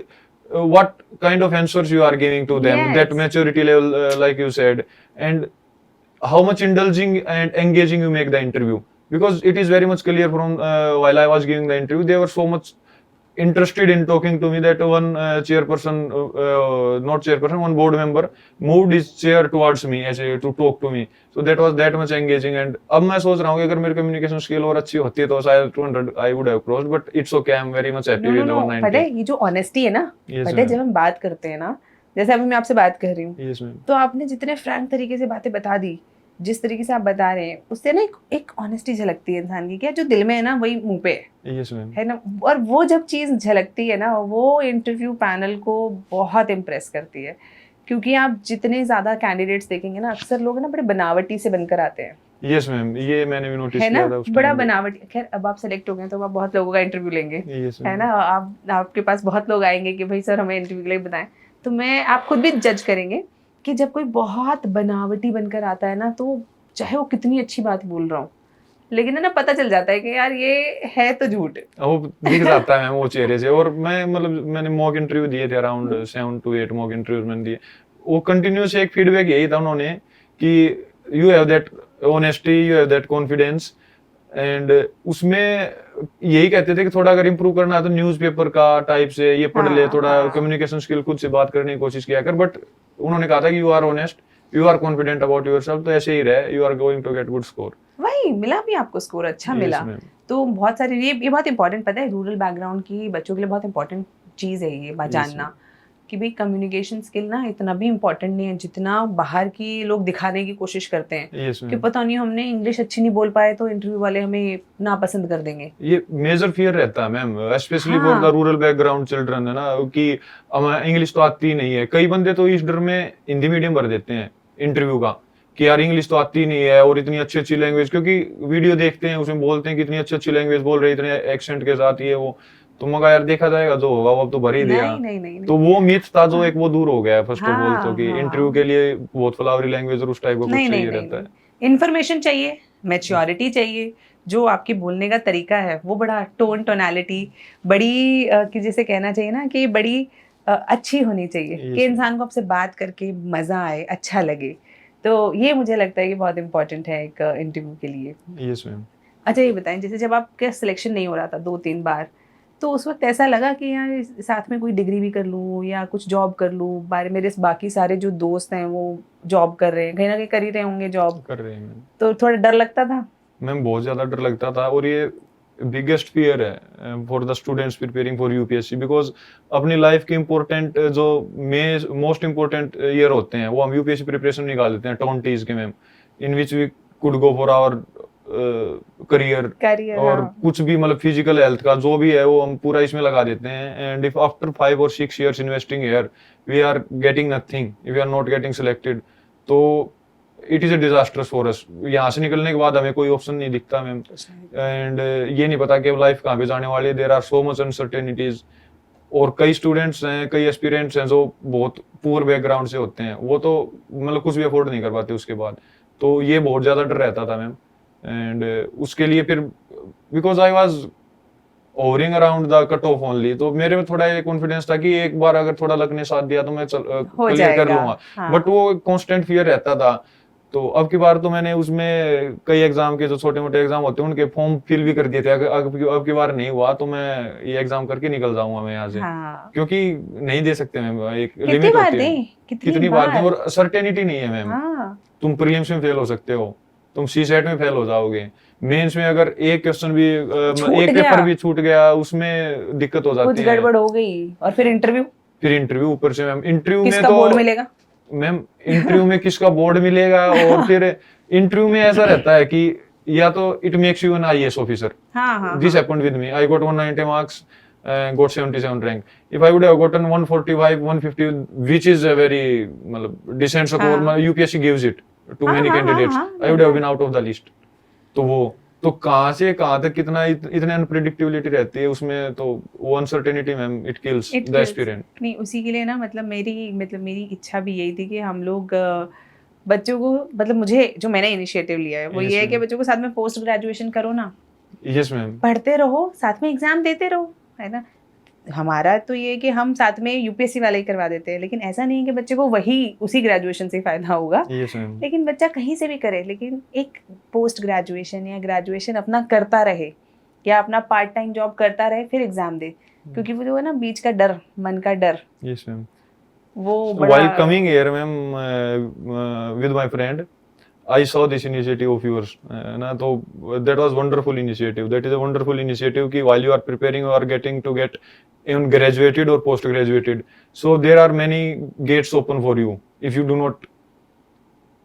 S1: what kind of answers you are giving to them, that maturity level like you said, and how much indulging and engaging you make the interview, because it is very much clear from while I was giving the interview, they were so much interested in talking to me that one chairperson, not chairperson, one board member moved his chair towards me as to talk to me. So that was that much engaging. And अब मैं सोच रहा हूँ कि अगर मेरी communication skill और अच्छी होती तो शायद 200 I would have crossed, but it's okay, I'm very much happy with
S2: no
S1: 190.
S2: पता है ये जो ऑनेस्टी है ना,
S1: Yes,
S2: पता है
S1: ma'am.
S2: जब हम बात करते हैं ना, जैसे अभी मैं आपसे बात कर रही हूँ,
S1: Yes, ma'am.
S2: तो आपने जितने फ्रैंक तरीके से बातें बता दी, जिस तरीके से आप बता रहे हैं, उससे ना एक ऑनेस्टी झलकती है इंसान की, क्या जो दिल में है ना वही मुंह पे
S1: Yes, ma'am.
S2: है ना। और वो जब चीज़ झलकती है ना, वो इंटरव्यू पैनल को बहुत इम्प्रेस करती है, क्योंकि आप जितने ज़्यादा कैंडिडेट्स देखेंगे ना, अक्सर लोग ना बड़े बनावटी से बनकर आते हैं,
S1: Yes, ma'am. ये मैंने भी नोटिस
S2: है ना,
S1: किया था उस
S2: बड़ा
S1: टाइम पे.
S2: बनावटी। खैर अब आप सेलेक्ट हो गए तो आप बहुत लोगों का इंटरव्यू लेंगे,
S1: Yes,
S2: है
S1: ma'am.
S2: ना, आपके पास बहुत लोग आएंगे कि भाई सर हमें इंटरव्यू के लिए बताएं, तो मैं आप खुद भी जज करेंगे कि जब कोई बहुत बनावटी बनकर आता है ना, तो चाहे वो कितनी अच्छी बात बोल रहा हूँ, लेकिन है ना पता चल जाता है कि यार ये है तो झूठ।
S1: वो दिख जाता है मैम वो चेहरे से. और मैं मतलब मैंने मॉक इंटरव्यू दिए थे, अराउंड 7 to 8 मॉक इंटरव्यूज मैंने दिए. वो कंटिन्यूस एक फीडबैक यही था उन्होंने कि you have that honesty, you have that confidence. And उसमें यही कहते थे कि थोड़ा अगर इम्प्रूव करना है तो न्यूज़पेपर का टाइप से ये पढ़ ले,
S2: हाँ,
S1: थोड़ा
S2: हाँ।
S1: कम्युनिकेशन स्किल खुद से बात करने की कोशिश किया कर. बट उन्होंने कहा था कि you are honest, you are confident about yourself, तो ऐसे ही रहे, you are going to get good score.
S2: वही मिला भी आपको स्कोर अच्छा
S1: Yes,
S2: मिला।
S1: ma'am.
S2: तो बहुत सारे ये बहुत इंपॉर्टेंट, पता है रूरल बैकग्राउंड की बच्चों के लिए बहुत इंपॉर्टेंट चीज़ है ये बात
S1: Yes,
S2: जानना कि भाई कम्युनिकेशन स्किल ना इतना भी इम्पोर्टेंट नहीं है जितना बाहर की लोग दिखाने की कोशिश करते हैं
S1: Yes,
S2: कि
S1: ma'am.
S2: पता नहीं हमने इंग्लिश अच्छी नहीं बोल पाए तो इंटरव्यू वाले हमें नापसंद कर देंगे।
S1: ये मेजर फियर रहता है मैम, स्पेशली फॉर
S2: हाँ।
S1: द रूरल बैकग्राउंड चिल्ड्रन, है ना, कि इंग्लिश तो आती ही नहीं है. कई बंदे तो इस डर में हिंदी मीडियम भर देते हैं इंटरव्यू का कि यार इंग्लिश तो आती ही नहीं है और इतनी अच्छी अच्छी लैंग्वेज, क्योंकि वीडियो देखते हैं उसमें बोलते हैं कि इतनी अच्छी अच्छी लैंग्वेज बोल रही है, इतने एक्सेंट के साथ, ये वो. तो मगा यार देखा जाएगा जो होगा वो अब तो भर ही दिया.
S2: नहीं
S1: तो वो मिथ था जो एक वो दूर हो गया है फर्स्ट ऑफ ऑल.
S2: हाँ,
S1: तो कि
S2: हाँ।
S1: इंटरव्यू के लिए बहुत फ्लावरी लैंग्वेज और उस टाइप का कुछ
S2: नहीं
S1: चाहिए
S2: नहीं
S1: रहता है.
S2: नहीं, इन्फॉर्मेशन चाहिए, मैच्योरिटी चाहिए, जो आपके बोलने का तरीका है वो बड़ा टोनालिटी बड़ी कि जैसे कहना चाहिए ना कि बड़ी अच्छी होनी चाहिए
S1: Yes,
S2: कि इंसान को आपसे बात करके मज़ा आए, अच्छा लगे। तो ये मुझे लगता है कि बहुत इंपॉर्टेंट है एक इंटरव्यू के लिए।
S1: Yes ma'am.
S2: अच्छा ये बताएं, जैसे जब आपका सिलेक्शन नहीं हो रहा था 2-3 बार, तो उस वक्त ऐसा लगा कि यार साथ में कोई डिग्री भी कर लूँ या कुछ जॉब कर लूँ, मेरे बाकी सारे जो दोस्त हैं वो जॉब कर रहे हैं, कहीं ना कहीं कर ही रहे होंगे जॉब,
S1: कर रहे हैं मैम.
S2: तो थोड़ा डर लगता था?
S1: मैम बहुत ज्यादा डर लगता था. और ये बिगेस्ट फियर है for the students preparing for UPSC, because अपनी लाइफ के इम्पोर्टेंट जो मोस्ट इम्पोर्टेंट ईयर होते हैं वो हम यूपीएससी प्रिपरेशन निकाल देते हैं 20s के ma'am, in which we could go for our career और
S2: हाँ।
S1: कुछ भी मतलब फिजिकल हेल्थ का जो भी है वो हम पूरा इसमें लगा देते हैं. And if after 5 or 6 years investing here we are getting nothing, if we are not getting selected, तो it is a disasters for us. यहाँ से निकलने के बाद हमें कोई ऑप्शन नहीं दिखता मैम. एंड ये नहीं पता कि लाइफ कहाँ पे जाने वाली है. There are so much uncertainties. और कई स्टूडेंट्स हैं, कई एस्पिरेंट्स हैं जो बहुत पुअर बैकग्राउंड से होते हैं, वो तो मतलब कुछ भी अफोर्ड नहीं कर पाते उसके बाद. तो ये बहुत ज्यादा डर रहता था मैम. एंड उसके लिए फिर because I was ovarian around the cut off only, तो मेरे में थोड़ा ये कॉन्फिडेंस था कि एक बार अगर थोड़ा लक ने साथ दिया तो मैं क्लियर कर लूंगा.
S2: हाँ।
S1: बट वो कांस्टेंट फियर रहता था. तो अब की बार तो मैंने उसमें कई एग्जाम के जो छोटे मोटे एग्जाम होते हैं उनके फॉर्म फिल भी कर दिए थे. अब की बार नहीं हुआ तो मैं ये एग्जाम करके निकल जाऊंगा मैं यहाँ से.
S2: हाँ।
S1: क्योंकि नहीं दे सकते मैम, एक
S2: कितनी
S1: लिमिट
S2: बार
S1: होती है.
S2: दें?
S1: कितनी बार दें? और सर्टेनिटी नहीं है मैम.
S2: हाँ।
S1: तुम प्रीलिम्स में फेल हो सकते हो, तुम सी सेट में फेल हो जाओगे, मेंस में अगर एक क्वेश्चन भी एक पेपर भी छूट गया उसमें दिक्कत हो जाती है,
S2: कुछ गड़बड़ हो गई और फिर इंटरव्यू
S1: ऊपर से मैम. इंटरव्यू में
S2: किसका
S1: तो
S2: बोर्ड मिलेगा
S1: मैम, इंटरव्यू में किसका बोर्ड मिलेगा. और फिर इंटरव्यू में ऐसा रहता है कि या तो it makes you an IAS officer.
S2: हाँ,
S1: this happened with me. I got 190 marks, got 77 rank. If I would have gotten 145, 150, which is a very मतलब decent score, UPSC gives it to many candidates, I would have been out of the list. तो वो तो कहाँ से कहाँ तक कितना इतने अनप्रेडिक्टेबिलिटी रहती है उसमें, तो वो uncertainty ma'am it kills the aspirant.
S2: नहीं उसी के लिए ना मतलब मेरी इच्छा भी यही थी कि हम लोग बच्चों को मतलब मुझे जो मैंने इनिशिएटिव लिया है वो ये है कि बच्चों को साथ में पोस्ट ग्रेजुएशन करो ना.
S1: Yes ma'am.
S2: पढ़ते रहो, साथ में एग्जाम देते रहो, है ना. हमारा तो ये है कि हम साथ में यूपीएससी वाले ही करवा देते हैं, लेकिन ऐसा नहीं है कि बच्चे को उसी ग्रेजुएशन से फायदा होगा.
S1: Yes, ma'am.
S2: लेकिन बच्चा कहीं से भी करे, लेकिन एक पोस्ट ग्रेजुएशन या ग्रेजुएशन अपना करता रहे या अपना पार्ट टाइम जॉब करता रहे फिर एग्जाम दे, क्योंकि वो जो है ना बीच का डर, मन का डर,
S1: यस मैम।
S2: वो बड़ा
S1: While coming here, ma'am, with my friend, I saw this initiative of yours. ना तो that was wonderful initiative. That is a wonderful initiative कि while you are preparing, you are getting to get even graduated or post graduated. So there are many gates open for you. If you do not,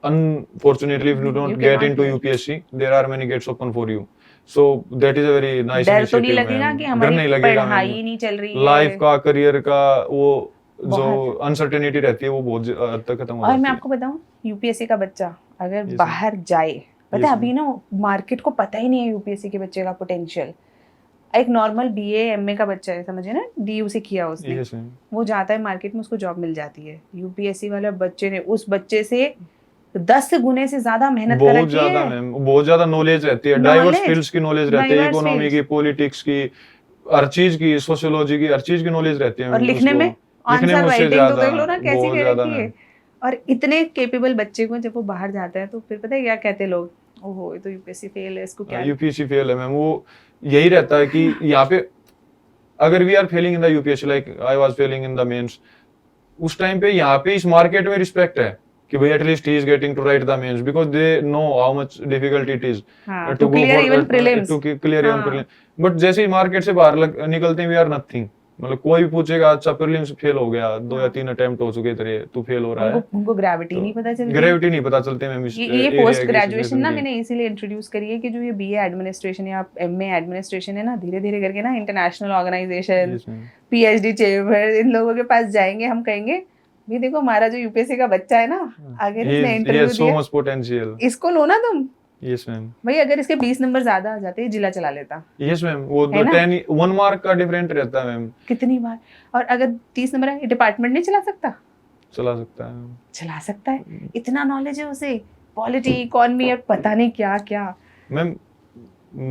S1: unfortunately, if you don't
S2: You
S1: get
S2: cannot
S1: into
S2: do it.
S1: UPSC, there are many gates open for you. So that is a very nice
S2: डर तो नहीं
S1: initiative,
S2: लगेगा
S1: ma'am.
S2: कि
S1: डर
S2: हमारी
S1: नहीं लगेगा
S2: पढ़ाई
S1: मैम।
S2: नहीं चल रही
S1: लाइफ
S2: है।
S1: का, करियर का, वो जो
S2: बहुत।
S1: अनसर्टेनिटी रहती है वो बहुत हद तक खत्म हो
S2: और
S1: जाती
S2: मैं
S1: है।
S2: आपको बताऊं, यूपीएससी का बच्चा अगर
S1: Yes,
S2: बाहर जाए, पता
S1: Yes,
S2: है अभी ना मार्केट को पता ही नहीं है यूपीएससी के बच्चे का पोटेंशियल। एक नॉर्मल बीए एमए का बच्चा है, समझिए ना, डीयू से किया उसने,
S1: Yes, ma'am.
S2: वो जाता है मार्केट में, उसको जॉब मिल जाती है। यूपीएससी वाले बच्चे ने उस बच्चे से 10 गुने से ज्यादा मेहनत कर
S1: बहुत
S2: रखी
S1: ज्यादा
S2: है।
S1: मैम, बहुत ज्यादा नॉलेज रहती है, डाइवर्स
S2: Knowledge,
S1: फील्ड्स की नॉलेज रहती है,
S2: diverse
S1: इकोनॉमी
S2: fields।
S1: की, पॉलिटिक्स की, हर चीज की, सोशियोलॉजी की, हर चीज की नॉलेज रहती है
S2: और
S1: मैम
S2: लिखने
S1: उसको।
S2: में
S1: लिखने में
S2: आंसर
S1: उससे
S2: राइटिंग तो
S1: ज्यादा,
S2: देख लो ना कैसी
S1: बहुत
S2: कर
S1: ज्यादा
S2: रखी है।
S1: मैम।
S2: और इतने केपेबल बच्चे को जब वो बाहर जाता है तो फिर पता है क्या कहते हैं लोग, ओहो ये तो यूपीएससी फेल है, इसको क्या।
S1: यूपीएससी फेल है मैम, वो यही रहता है कि यहाँ पे अगर we are failing in the UPSC, like I was failing in the mains, उस टाइम पे यहाँ पे इस मार्केट में रिस्पेक्ट है कि भाई at least he is getting to write the mains because they know how much difficult it is
S2: हाँ,
S1: to
S2: to
S1: go
S2: clear
S1: for
S2: even prelims।
S1: To clear even
S2: हाँ।
S1: प्रीलिम। बट जैसे ही मार्केट से बाहर निकलते हैं वी आर नथिंग। मतलब कोई भी पूछेगा अच्छा प्रीलिम्स फेल हो गया, 2 या 3 अटेम्प्ट हो चुके तेरे, तू फेल हो रहा है,
S2: उनको ग्रेविटी नहीं पता चलती।
S1: ग्रेविटी नहीं पता चलती मैम इस
S2: ये
S1: area
S2: पोस्ट
S1: की,
S2: ग्रेजुएशन
S1: situation
S2: ना
S1: की।
S2: मैंने इसीलिए इंट्रोड्यूस करी है कि जो ये बीए एडमिनिस्ट्रेशन या एमए एडमिनिस्ट्रेशन है ना, धीरे धीरे करके ना international organisation,
S1: Yes, ma'am.
S2: PhD chamber, इन लोगों के पास जाएंगे, हम कहेंगे भी देखो हमारा जो यूपीएससी का बच्चा है ना, अगर
S1: He
S2: इसने
S1: he
S2: इंटरव्यू
S1: has so
S2: दिया,
S1: much potential.
S2: इसको लो ना तुम।
S1: Yes, ma'am.
S2: भाई अगर इसके 20 नंबर ज्यादा आ जाते जिला चला लेता।
S1: Yes, ma'am. वो
S2: है ना?
S1: 1 मार्क का डिफरेंट रहता है मैम।
S2: कितनी बार। और अगर 30 नंबर है, डिपार्टमेंट नहीं चला सकता?
S1: चला सकता है मैम।
S2: चला सकता है, इतना नॉलेज है उसे, पॉलिटी, इकोनॉमी और पता नहीं क्या क्या।
S1: मैम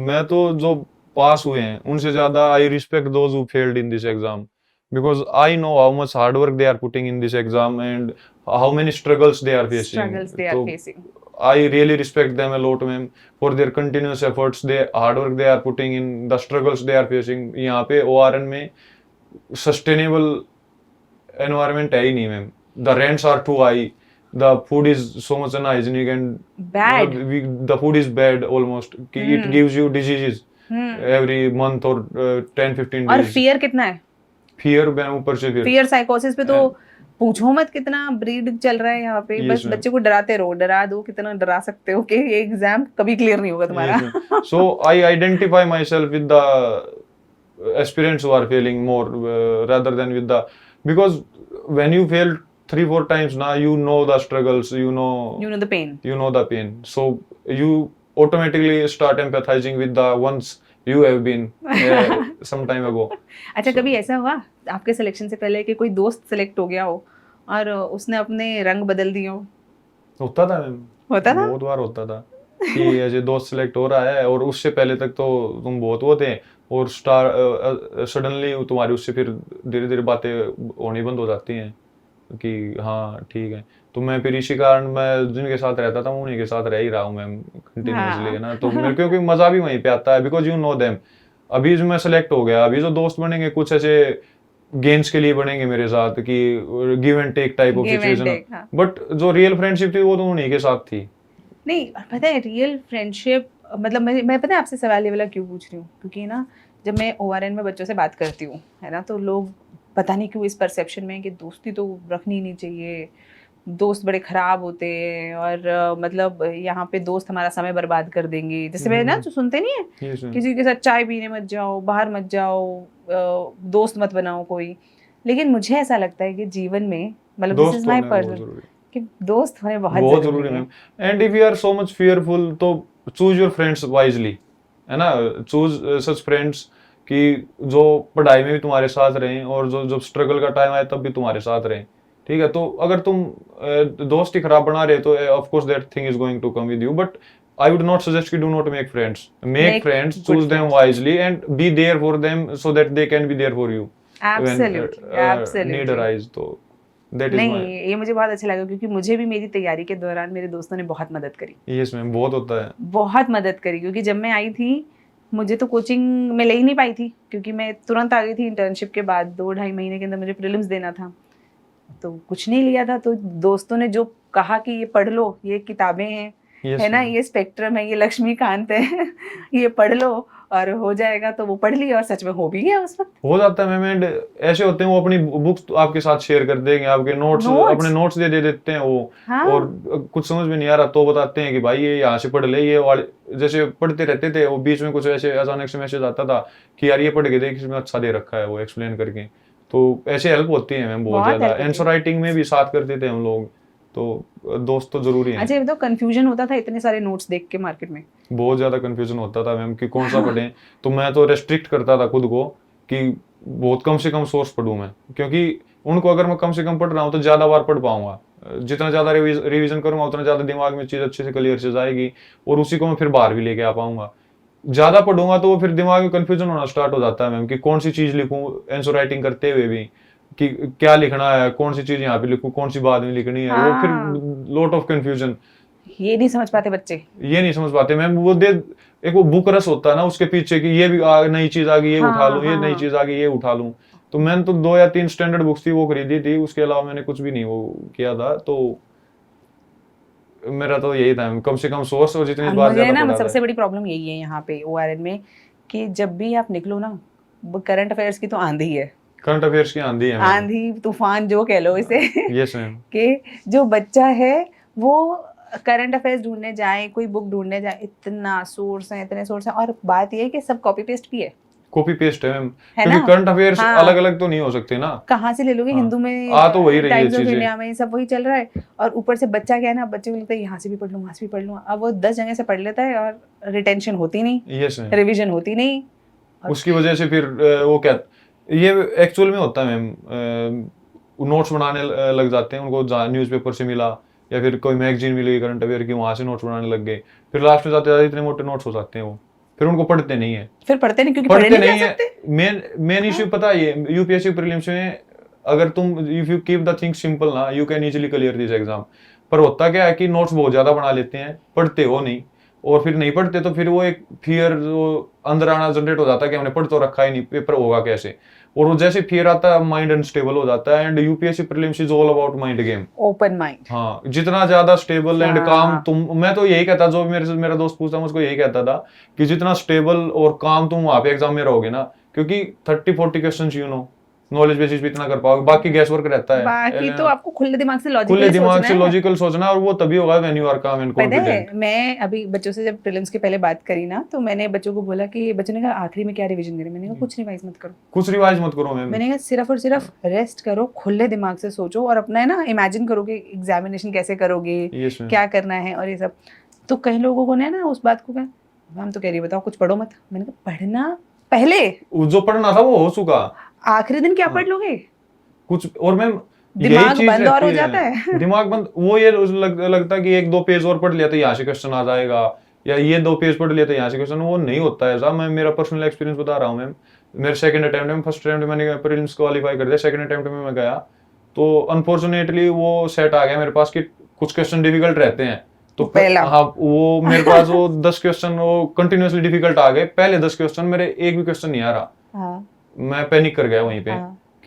S1: मैं तो जो पास हुए हैं उनसे ज्यादा I respect those who failed in this exam because I know how much hard work they are putting in this exam and how many struggles they are facing.
S2: Struggles they are
S1: तो
S2: facing।
S1: I really respect them a lot, ma'am, for their continuous efforts, the hard work they are putting in, the struggles they are facing. यहाँ पे ORN में sustainable environment है ही नहीं ma'am. The rents are too high, the food is so much unhygienic and
S2: Bad।
S1: the food is bad almost कि it gives you diseases every month or 10-15
S2: और
S1: days।
S2: Fear कितना है,
S1: Fear ma'am ऊपर से fear।
S2: Fear साइकोसिस पे तो पूछो मत, कितना ब्रीड चल रहा है यहाँ पे।
S1: Yes,
S2: बस
S1: ma'am.
S2: बच्चे को डराते रहो, डरा दो, कितना डरा सकते हो कि ये एग्जाम कभी क्लियर नहीं होगा तुम्हारा।
S1: Yes, ma'am. So I identify myself with the aspirants who are failing more rather than with the, because when you fail 3-4 times now you know the struggles,
S2: You know the pain।
S1: you know the pain, so you automatically start empathizing with the ones you have been some time ago।
S2: अच्छा, कभी ऐसा हुआ आपके selection से पहले कि कोई दोस्त सिलेक्ट हो गया हो और उसने अपने रंग बदल दिए हो?
S1: होता था मैम,
S2: होता था?
S1: बहुत बार होता था कि ऐसे दोस्त सिलेक्ट हो रहा है और उससे पहले तक तो तुम बहुत वो थे और सडनली तुम्हारी उससे फिर धीरे धीरे बातें होनी बंद हो जाती हैं कि हाँ ठीक है। तो मैं फिर इसी कारण मैं जिनके साथ रहता था मैं उन्हीं के साथ रह ही रहा हूँ मैम कंटिन्यूअसली, है ना। तो मेरे क्योंकि मजा भी वहीं पे आता है बिकॉज यू नो देम। अभी जो मैं सेलेक्ट हो गया, अभी जो दोस्त बनेंगे कुछ ऐसे गेम्स के लिए बनेंगे मेरे साथ कि give and take type of situation, but जो रियल फ्रेंडशिप थी वो तो उन्हीं के साथ थी।
S2: नहीं, पता है रियल फ्रेंडशिप मतलब मैं पता है आपसे सवाल ये वाला क्यों पूछ रही हूँ, क्योंकि ना जब मैं ओआरएन में बच्चों से बात करती हूँ, है ना, तो लोग पता नहीं क्यों इस परसेप्शन में कि दोस्ती तो रखनी नहीं चाहिए, दोस्त बड़े खराब होते हैं और मतलब यहाँ पे दोस्त हमारा समय बर्बाद कर देंगे। जैसे मैं ना जो सुनते नहीं है किसी के साथ चाय पीने मत जाओ, बाहर मत जाओ, दोस्त मत बनाओ कोई। लेकिन मुझे ऐसा लगता है कि जीवन में मतलब दिस इज माय पर्सनल कि दोस्त होने बहुत जरूरी है।
S1: And if you are so much fearful तो चूज योर फ्रेंड्स वाइजली, है ना। चूज सच फ्रेंड्स कि जो पढ़ाई में भी तुम्हारे साथ रहें और जो जब स्ट्रगल का टाइम आए तब भी तुम्हारे साथ रहें, ठीक है। तो अगर तुम दोस्त ही खराब बना रहे तो of course that thing is going to come with you, but I would not suggest कि do not make friends, make friends, choose them wisely and be there for them so that they can be there for you
S2: absolutely
S1: need arise. तो that is
S2: नहीं, ये मुझे बहुत अच्छा लगा क्योंकि मुझे भी मेरी तैयारी के दौरान मेरे दोस्तों ने बहुत मदद करी।
S1: यस मैम, बहुत होता है,
S2: बहुत मदद करी, क्योंकि जब मैं आई थी मुझे तो कोचिंग में ले ही नहीं पाई थी, क्योंकि मैं तुरंत आ गई थी इंटर्नशिप के बाद, 2-2.5 महीने के अंदर मुझे प्रीलिम्स देना था, तो कुछ नहीं लिया था। तो दोस्तों ने जो कहा कि ये पढ़ लो, ये किताबें हैं,
S1: Yes,
S2: है ना,
S1: ma'am.
S2: ये स्पेक्ट्रम है, ये लक्ष्मीकांत है ये पढ़ लो और हो जाएगा, तो वो पढ़ लिया और सच में हो भी गया उस वक्त।
S1: हो जाता है मैम। एंड ऐसे होते हैं वो अपनी बुक्स आपके साथ शेयर कर देंगे, आपके नोट्स अपने नोट्स दे देते हैं वो।
S2: हाँ।
S1: और कुछ समझ में नहीं आ रहा तो बताते हैं कि भाई ये यहाँ से पढ़ ले, ये वाले जैसे पढ़ते रहते थे वो, बीच में कुछ ऐसे अचानक से मैसेज आता था कि यार ये पढ़ के देख, इसमें अच्छा दे रखा है, वो एक्सप्लेन करके। तो ऐसे हेल्प होती है मैम बहुत ज्यादा। आंसर राइटिंग में भी साथ करते थे हम लोग, तो दोस्त तो जरूरी है।
S2: अच्छा, ये बताओ, कंफ्यूजन होता था इतने सारे नोट्स देख के मार्केट में?
S1: बहुत ज्यादा कंफ्यूजन होता था मैम कि कौन सा पढ़ें। तो मैं तो रेस्ट्रिक्ट करता था खुद को कि बहुत कम से कम सोर्स पढूं मैं, क्योंकि उनको अगर मैं कम से कम पढ़ रहा हूँ तो ज्यादा बार पढ़ पाऊंगा। जितना ज्यादा रिवीजन करूंगा उतना ज्यादा दिमाग में चीज अच्छे से क्लियर से जाएगी, और उसी को मैं फिर बाहर भी लेके आ पाऊंगा। ज्यादा पढ़ूंगा तो वो फिर दिमाग में कंफ्यूजन होना स्टार्ट हो जाता है मैम कि कौन सी चीज लिखूं आंसर राइटिंग करते हुए भी, कि क्या लिखना है, कौन सी चीज यहाँ पे लिखूं, कौन सी बाद में लिखनी है। वो फिर लॉट ऑफ कंफ्यूजन,
S2: ये नहीं समझ पाते बच्चे,
S1: ये नहीं समझ पाते मैम। वो एक वो बुक रस होता है ना उसके पीछे कि ये भी नई चीज आ गई, ये उठा लूं, ये नई चीज आ गई, ये उठा लूं। तो मैंने तो 2 या 3 स्टैंडर्ड बुक्स थी वो खरीदी थी, उसके अलावा मैंने कुछ भी नहीं वो किया था। तो मेरा तो यही था कम से कम सोर्स, और जितनी बार
S2: मुझे
S1: ज्यादा
S2: ना
S1: पढ़ा
S2: सबसे बड़ी प्रॉब्लम यही है यहाँ पे ओआरएन में, कि जब भी आप निकलो ना, करंट अफेयर्स की तो आंधी है,
S1: करंट अफेयर्स की आंधी है मैम।
S2: आंधी तूफान जो कह लो इसे
S1: यस मैम।
S2: कि जो बच्चा है वो करंट अफेयर्स ढूंढने जाए, कोई बुक ढूंढने जाए, इतना सोर्स है, इतने सोर्स है, और बात ये है कि सब कॉपी पेस्ट भी है,
S1: कॉपी पेस्ट है मैम,
S2: है
S1: क्योंकि
S2: ना?
S1: करंट अफेयर्स
S2: हाँ।
S1: अलग अलग तो नहीं हो सकते ना,
S2: कहाँ से ले लोगे?
S1: हाँ।
S2: हिंदू में
S1: आ तो वही रही है
S2: टाइम्स ऑफ
S1: चीजें।
S2: इंडिया में सब वही चल रहा है, और ऊपर से बच्चा क्या है ना, बच्चे को लगता है यहाँ से भी पढ़ लूँ, वहाँ से भी पढ़ लूँ, अब वो 10 जगह से पढ़ लेता है और रिटेंशन होती नहीं,
S1: यस मैम।
S2: रिविजन होती नहीं,
S1: उसकी वजह से फिर वो क्या, ये एक्चुअल में होता है मैम, नोट्स बनाने लग जाते हैं उनको, न्यूज़पेपर से मिला या फिर कोई मैगजीन मिली करंट अफेयर की, वहां से नोट्स बनाने लग गए। फिर लास्ट में जाते जाते इतने मोटे नोट्स हो जाते हैं वो, फिर उनको पढ़ते नहीं है।
S2: फिर पढ़ते नहीं, क्योंकि
S1: पढ़ते
S2: पढ़े
S1: नहीं
S2: जा
S1: है।
S2: सकते।
S1: मेन इश्यू पता है ये यूपीएससी प्रीलिम्स में, अगर तुम if you keep the thing simple ना, you can easily clear this exam. पर होता क्या है कि नोट्स बहुत ज्यादा बना लेते हैं, पढ़ते हो नहीं, और फिर नहीं पढ़ते तो फिर वो एक फियर जो अंदर आना जनरेट हो जाता है कि हमने पढ़ तो रखा ही नहीं, पेपर होगा कैसे। और वो जैसे फियर आता है माइंड अनस्टेबल हो जाता है। And UPSC prelims is all about mind game,
S2: open mind.
S1: हाँ, जितना ज्यादा स्टेबल एंड काम तुम, मैं तो यही कहता, जो मेरे से मेरा दोस्त पूछता मैं उसको यही कहता था कि जितना स्टेबल और काम तुम वहां पे एग्जाम में रहोगे ना, क्योंकि 30-40 क्वेश्चन नॉलेज बेसिस पे इतना कर पाओगे, बाकी गैस वर्क रहता है।
S2: बाकी तो आपको खुले दिमाग से
S1: खुले दिमाग से
S2: लॉजिकल
S1: लॉजिकल सोचना, और वो तभी होगा व्हेन यू आर काम एंड
S2: पता है,
S1: कॉन्फिडेंट।
S2: मैं अभी बच्चों से जब प्रीलिम्स के पहले बात करी ना, तो मैंने बच्चों को बोला कि बच्चों ने कहा आखिरी में क्या रिवीजन करें, मैंने कहा कुछ रिवाइज मत करो,
S1: कुछ रिवाइज मत करो मैम,
S2: मैंने कहा सिर्फ और सिर्फ रेस्ट करो, खुले दिमाग से सोचो, और अपना है ना इमेजिन करो कि एग्जामिनेशन कैसे करोगे,
S1: Yes, ma'am.
S2: क्या करना है और ये सब। तो कई लोगों को ना उस बात को कहा, मैम तो कह रही बताओ कुछ पढ़ो मत, मैंने कहा पढ़ना पहले,
S1: जो पढ़ना था वो हो चुका,
S2: आखिरी दिन क्या पढ़ लोगे?
S1: कुछ और मैम
S2: दिमाग बंद और हो जाता है
S1: दिमाग बंद, वो ये लगता है कि 1-2 पेज और पढ़ लिया तो यहाँ से क्वेश्चन आ जाएगा, या ये 2 पेज पढ़ लिया तो यहाँ से क्वेश्चन। वो नहीं होता है ऐसा। मैं मेरा पर्सनल एक्सपीरियंस बता रहा हूँ मैम। मेरे सेकंड अटेम्प्ट में, फर्स्ट अटेम्प्ट में मैंने प्रीलिम्स क्वालिफाई कर दिया, सेकंड अटेम्प्ट में मैं गया तो अनफॉर्चुनेटली वो सेट आ गया मेरे पास कि कुछ क्वेश्चन डिफिकल्ट रहते हैं। तो
S2: पहला,
S1: हाँ, वो मेरे पास वो 10 क्वेश्चन वो कंटिन्यूअसली डिफिकल्ट आ गए। पहले 10 क्वेश्चन मेरे एक भी क्वेश्चन नहीं आ रहा।
S2: हाँ,
S1: मैं पैनिक कर गया वहीं पे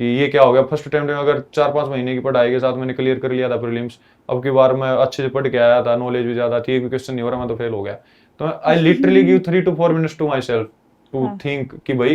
S1: कि ये क्या हो गया। फर्स्ट अटेम्प्ट में अगर 4-5 महीने की पढ़ाई के साथ मैंने क्लियर कर लिया था प्रीलिम्स, अब की बार मैं अच्छे से पढ़ के आया था, नॉलेज भी ज्यादा थी, एक भी क्वेश्चन नहीं हो रहा, मैं तो फेल हो गया। तो I literally give 3 to 4 minutes to myself to think कि भाई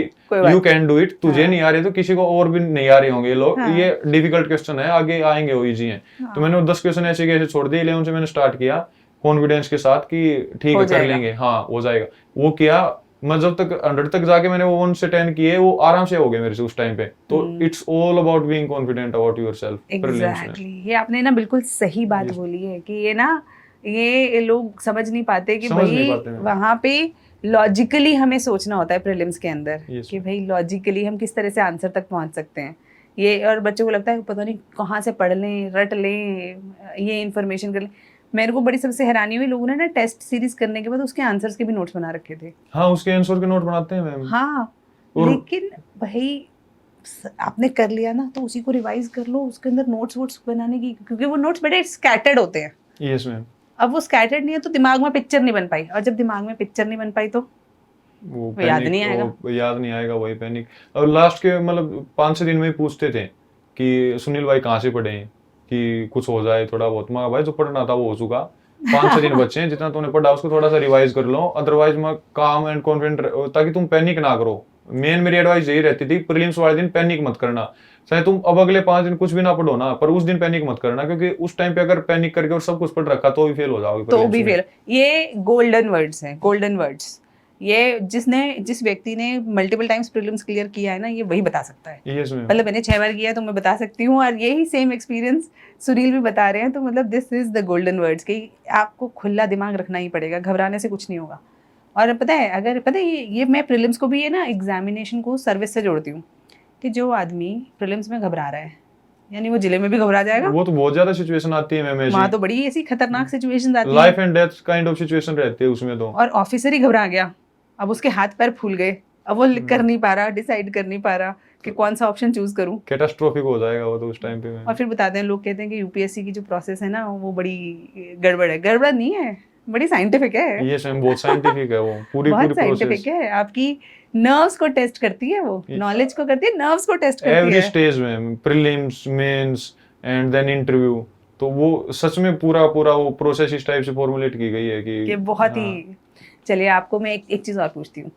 S1: यू कैन डू इट। तुझे नहीं आ रही तो किसी को और भी नहीं आ रहे होंगे लोग। ये डिफिकल्ट क्वेश्चन है, आगे आएंगे वो इजी है। तो मैंने 10 क्वेश्चन ऐसे कैसे छोड़ दिए। 11 से मैंने स्टार्ट किया कॉन्फिडेंस के साथ कि ठीक है कर लेंगे, हाँ हो जाएगा। वो किया, मैं जब तक 100 तक जाके मैंने वो 1 से 10 किए, वो आराम से हो गए मेरे से उस टाइम पे। तो it's all about being confident about yourself.
S2: Exactly, ये आपने ना बिल्कुल सही बात बोली है कि ये ना, ये लोग समझ नहीं पाते कि भाई वहां पे लॉजिकली हमें सोचना होता है प्रीलिम्स के अंदर कि भाई लॉजिकली हम किस तरह से आंसर तक पहुंच सकते हैं। ये और बच्चों को लगता है पता नहीं कहाँ से पढ़ लें, रट लें, ये इन्फॉर्मेशन कर लें। मेरे को बड़ी सबसे हैरानी हुई, लोगों ने ना टेस्ट सीरीज करने के बाद उसके आंसर्स के भी नोट्स बना रखे थे।
S1: हाँ, उसके आंसर के नोट बनाते हैं मैम।
S2: हाँ, लेकिन भाई आपने कर लिया ना तो उसी को रिवाइज कर लो, उसके अंदर नोट्स वोट्स बनाने की, क्योंकि वो नोट्स बड़े स्कैटर्ड होते हैं।
S1: Yes ma'am.
S2: अब वो स्कैटर्ड नहीं है तो दिमाग में पिक्चर नहीं बन पाई, और जब दिमाग में पिक्चर नहीं बन पाई तो
S1: वो
S2: वो याद
S1: पैनिक,
S2: नहीं आएगा।
S1: वो याद नहीं आएगा, वही पैनिक। और लास्ट के मतलब 5-6 दिन में ही पूछते थे कि सुनील भाई कहाँ से पढ़े हैं, कि कुछ हो जाए थोड़ा बहुत। मैं भाई जो पढ़ना था वो हो चुका, 5-6 दिन बच्चे हैं, जितना तूने पढ़ा उसको थोड़ा सा रिवाइज कर लो, अदरवाइज मैं काम एंड कॉन्फिडेंट, ताकि तुम पैनिक ना करो। मेन मेरी एडवाइस यही रहती थी, प्रीलिम्स वाले दिन पैनिक मत करना। चाहे तुम अब अगले 5 दिन कुछ भी ना पढ़ो ना, पर उस दिन पैनिक मत करना, क्योंकि उस टाइम पे अगर पैनिक करके और सब कुछ पढ़ रखा तो भी फेल हो जाओगे
S2: तो
S1: prelims
S2: भी
S1: में।
S2: फेल। ये गोल्डन वर्ड्स हैं, गोल्डन वर्ड्स। ये जिस व्यक्ति ने मल्टीपल टाइम्स प्रीलिम्स क्लियर किया है ना, ये वही बता सकता है।
S1: Yes ma'am.
S2: मतलब मैंने 6 बार किया है तो मैं बता सकती हूँ, और यही सेम एक्सपीरियंस सुनील भी बता रहे हैं। तो मतलब this is the golden words कि आपको खुला दिमाग रखना ही पड़ेगा, घबराने से कुछ नहीं होगा। और पता है, अगर पता है ये मैं प्रीलिम्स को भी, ये ना एग्जामिनेशन को सर्विस से जोड़ती हूँ, कि जो आदमी प्रीलिम्स में घबरा रहा है, यानी वो जिले में भी घबरा जाएगा।
S1: वो तो बहुत ज्यादा सिचुएशन आती है मैम,
S2: वहाँ
S1: ऐसी
S2: तो बड़ी ऐसी खतरनाक सिचुएशंस आती हैं।
S1: Life and death kind of situation रहती है उसमें तो।
S2: और ऑफिसर ही घबरा गया, अब उसके हाथ पैर फूल गए, अब वो कर नहीं पा रहा, डिसाइड कर नहीं पा रहा कि कौन सा ऑप्शन चूज करूं।
S1: कैटास्ट्रोफिक हो जाएगा वो तो उस टाइम पे
S2: और
S1: मैम।
S2: फिर बताते हैं, लोग कहते हैं कि यूपीएससी की जो प्रोसेस है ना, वो बड़ी गड़बड़ है। गड़बड़ नहीं है, बड़ी साइंटिफिक है।
S1: ये मैम बहुत साइंटिफिक है वो, पूरी
S2: बहुत
S1: पूरी प्रोसेस।
S2: साइंटिफिक है, आपकी नर्व्स को टेस्ट करती है, वो नॉलेज को करती है, नर्व्स को टेस्ट करती
S1: एवरी
S2: है।
S1: स्टेज में, prelims, mains and then interview, तो वो सच में पूरा पूरा वो प्रोसेस इस टाइप से फॉर्मुलेट की गई है कि
S2: बहुत
S1: हाँ।
S2: ही। चलिए, आपको मैं एक चीज और पूछती हूँ।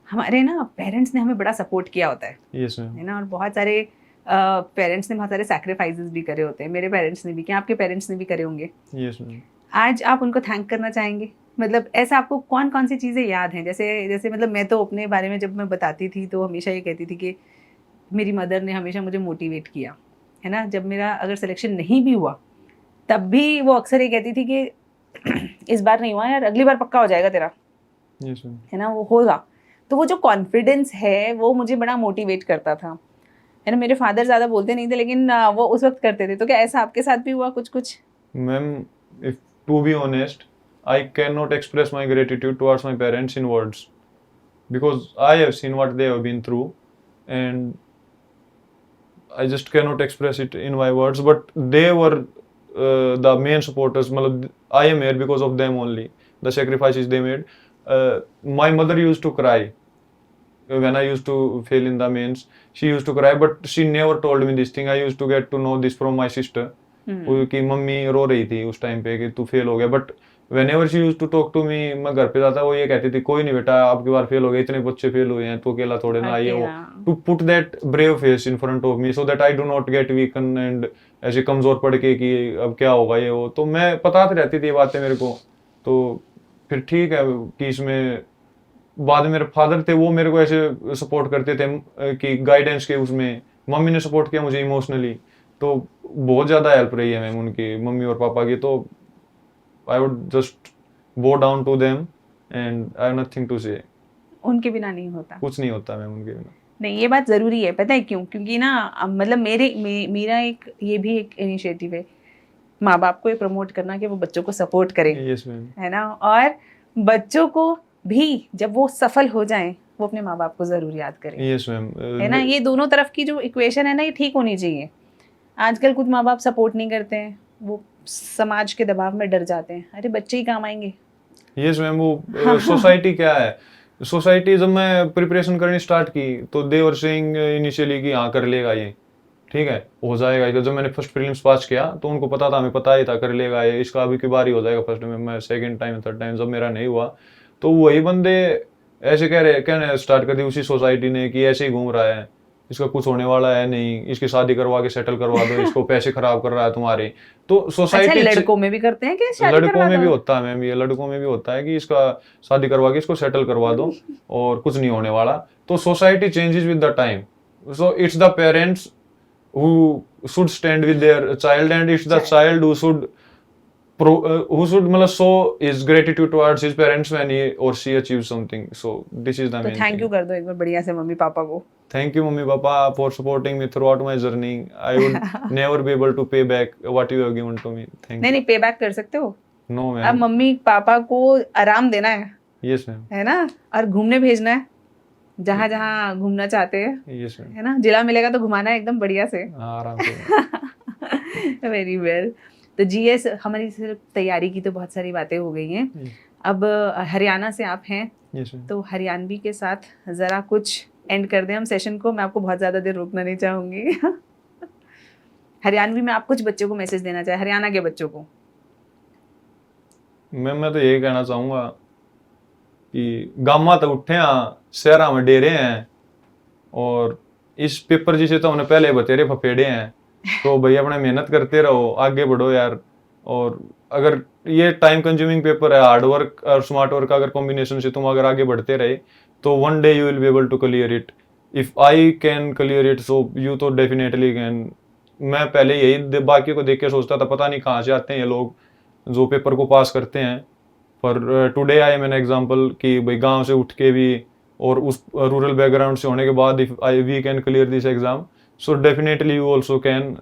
S2: हमारे ना पेरेंट्स ने हमें बड़ा सपोर्ट किया होता है
S1: यस मैम।
S2: है ना, और बहुत सारे पेरेंट्स ने बहुत सारे सैक्रिफाइसेस भी करे होते हैं। मेरे पेरेंट्स ने भी, क्या आपके पेरेंट्स ने भी करे होंगे।
S1: Yes ma'am.
S2: आज आप उनको थैंक करना चाहेंगे? मतलब ऐसा आपको कौन कौन सी चीज़ें याद हैं? जैसे जैसे मतलब मैं तो अपने बारे में जब मैं बताती थी तो हमेशा ये कहती थी कि मेरी मदर ने हमेशा मुझे मोटिवेट किया है ना। जब मेरा अगर सिलेक्शन नहीं भी हुआ तब भी वो अक्सर ये कहती थी कि इस बार नहीं हुआ यार, अगली बार पक्का हो जाएगा तेरा,
S1: यस मैम।
S2: है ना, वो होगा। तो वो जो कॉन्फिडेंस है वो मुझे बड़ा मोटिवेट करता था, है ना। मेरे फादर ज़्यादा बोलते नहीं थे, लेकिन वो उस वक्त करते थे। तो क्या ऐसा आपके साथ भी हुआ कुछ कुछ?
S1: Ma'am, if to be honest, I cannot express my gratitude towards my parents in words, because I have seen what they have been through, and I just cannot express it in my words. But they were the main supporters. मतलब I am here because of them only. The sacrifices they made. My mother used to cry when I used to fail in the mains. She used to cry, but she never told me this thing. I used to get to know this from my sister. कि mummy रो रही थी उस time पे कि तू fail हो गया, but whenever she used to talk to me, मैं घर पे जाता वो ये कहती थी कोई नहीं बेटा, आपकी बार फेल हो गया, इतने बच्चे फेल हुए हैं, तो अकेला थोड़े ना, ये वो, to put that brave face in front of me so that I do not get weaken and ऐसे कमजोर पड़ के कि अब क्या होगा ये वो। तो मैं बताती रहती थी ये बातें मेरे को। तो फिर ठीक है कि इसमें बाद में मेरे फादर थे, वो मेरे को ऐसे सपोर्ट करते थे कि गाइडेंस के उसमें। मम्मी ने सपोर्ट किया मुझे इमोशनली, तो बहुत ज़्यादा हेल्प रही है मैम उनकी, मम्मी और पापा की। तो I would just bow down to them and I have nothing to say.
S2: उनके बिना नहीं होता,
S1: कुछ नहीं होता मैम उनके बिना।
S2: नहीं, ये बात ज़रूरी है। पता है क्यों? क्योंकि ना मतलब मेरा एक ये भी एक इनिशिएटिव है, माँ बाप को ये प्रमोट करना कि वो बच्चों को सपोर्ट करें,
S1: यस मैम।
S2: है ना। और बच्चों को भी जब वो सफल हो जाएं, वो अपने माँ बाप को ज़रूर याद करें,
S1: यस मैम।
S2: है ना। ये दोनों तरफ की जो इक्वेशन है ना, ये ठीक होनी चाहिए। आजकल कुछ माँ बाप सपोर्ट नहीं करते हैं, वो समाज के दबाव में डर जाते हैं, अरे बच्चे ही काम आएंगे।
S1: Yes ma'am. वो सोसाइटी क्या है, सोसाइटी जब मैं प्रिपरेशन करनी स्टार्ट की तो दे वर सेइंग इनिशियली कि हाँ कर लेगा ये, ठीक है हो जाएगा। जब मैंने फर्स्ट प्रीलिम्स पास किया तो उनको पता था, हमें पता ही था कर लेगा ये, इसका अभी की बार ही हो जाएगा फर्स्ट में। मैं सेकंड टाइम थर्ड टाइम जब मेरा नहीं हुआ तो वही बंदे ऐसे कहने स्टार्ट कर दी उसी सोसाइटी ने कि ऐसे ही घूम रहा है, इसका कुछ होने वाला है नहीं, इसकी शादी करवा के सेटल करवा दो, इसको पैसे खराब कर रहा है तुम्हारे। तो सोसाइटी
S2: अच्छा, लड़कों में भी करते हैं कि शादी
S1: लड़कों
S2: करवा
S1: में भी
S2: दो?
S1: होता है मैम, ये लड़कों में भी होता है कि इसका शादी करवा के इसको सेटल करवा दो और कुछ नहीं होने वाला। तो society changes with the time, so it's the parents who should stand with their child, and it's the child who should मतलब show his gratitude towards his parents when he or she achieves something. So this is the
S2: तो
S1: main
S2: thank
S1: thing.
S2: You कर दो एक बार बढ़िया से mummy papa को।
S1: Thank you mummy papa for supporting me throughout my journey. I would never be able to pay back what you have given to me. Thank
S2: नहीं
S1: you.
S2: नहीं, पे back कर सकते हो।
S1: No
S2: अब
S1: ma'am.
S2: मम्मी पापा को आराम देना है
S1: Yes ma'am.
S2: है ना, और घूमने भेजना है जहाँ जहाँ घूमना चाहते हैं,
S1: Yes ma'am.
S2: है ना। जिला मिलेगा तो घुमाना है एकदम बढ़िया से।
S1: हाँ आराम से।
S2: Very well. तो जीएस हमारी सिर्फ तैयारी की तो बहुत सारी बातें हो गई हैं। अब हरियाणा से आप हैं,
S1: Yes, ma'am.
S2: तो हरियाणवी के साथ ज़रा कुछ एंड कर दें हम सेशन को, मैं आपको बहुत ज़्यादा देर रोकना नहीं चाहूँगी। हरियाणवी में आप कुछ बच्चों को मैसेज देना चाहें, हरियाणा के बच्चों को।
S1: मैम मैं तो यही कहना चाहूँगा कि गामा तो उठे हैं, शहरा में डेरे हैं, और इस पेपर जिसे तो हमने पहले बतेरे फफेड़े हैं, तो भैया अपने मेहनत करते रहो, आगे बढ़ो यार। और अगर ये टाइम कंज्यूमिंग पेपर है, हार्ड वर्क और स्मार्ट वर्क का अगर कॉम्बिनेशन से तुम अगर आगे बढ़ते रहे, तो one day you will be able to clear it. If I can clear it, so you तो डेफिनेटली कैन। मैं पहले यही बाकी को देख के सोचता था, पता नहीं कहाँ से आते हैं ये लोग जो पेपर को पास करते हैं। पर today I am an example कि भाई गांव से उठ के भी और उस रूरल बैकग्राउंड से होने के बाद if I we can clear this exam, so definitely you also can.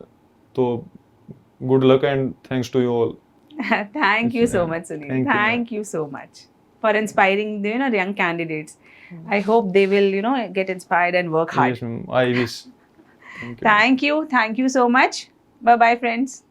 S1: तो good luck and thanks to you all.
S2: Thank you so
S1: Yeah.
S2: much, Sunil.
S1: Thank you, ma'am.
S2: Thank you so much for inspiring the young candidates. I hope they will get inspired and work hard.
S1: Yes, ma'am. I wish. Thank you.
S2: Thank you so much. Bye bye, friends.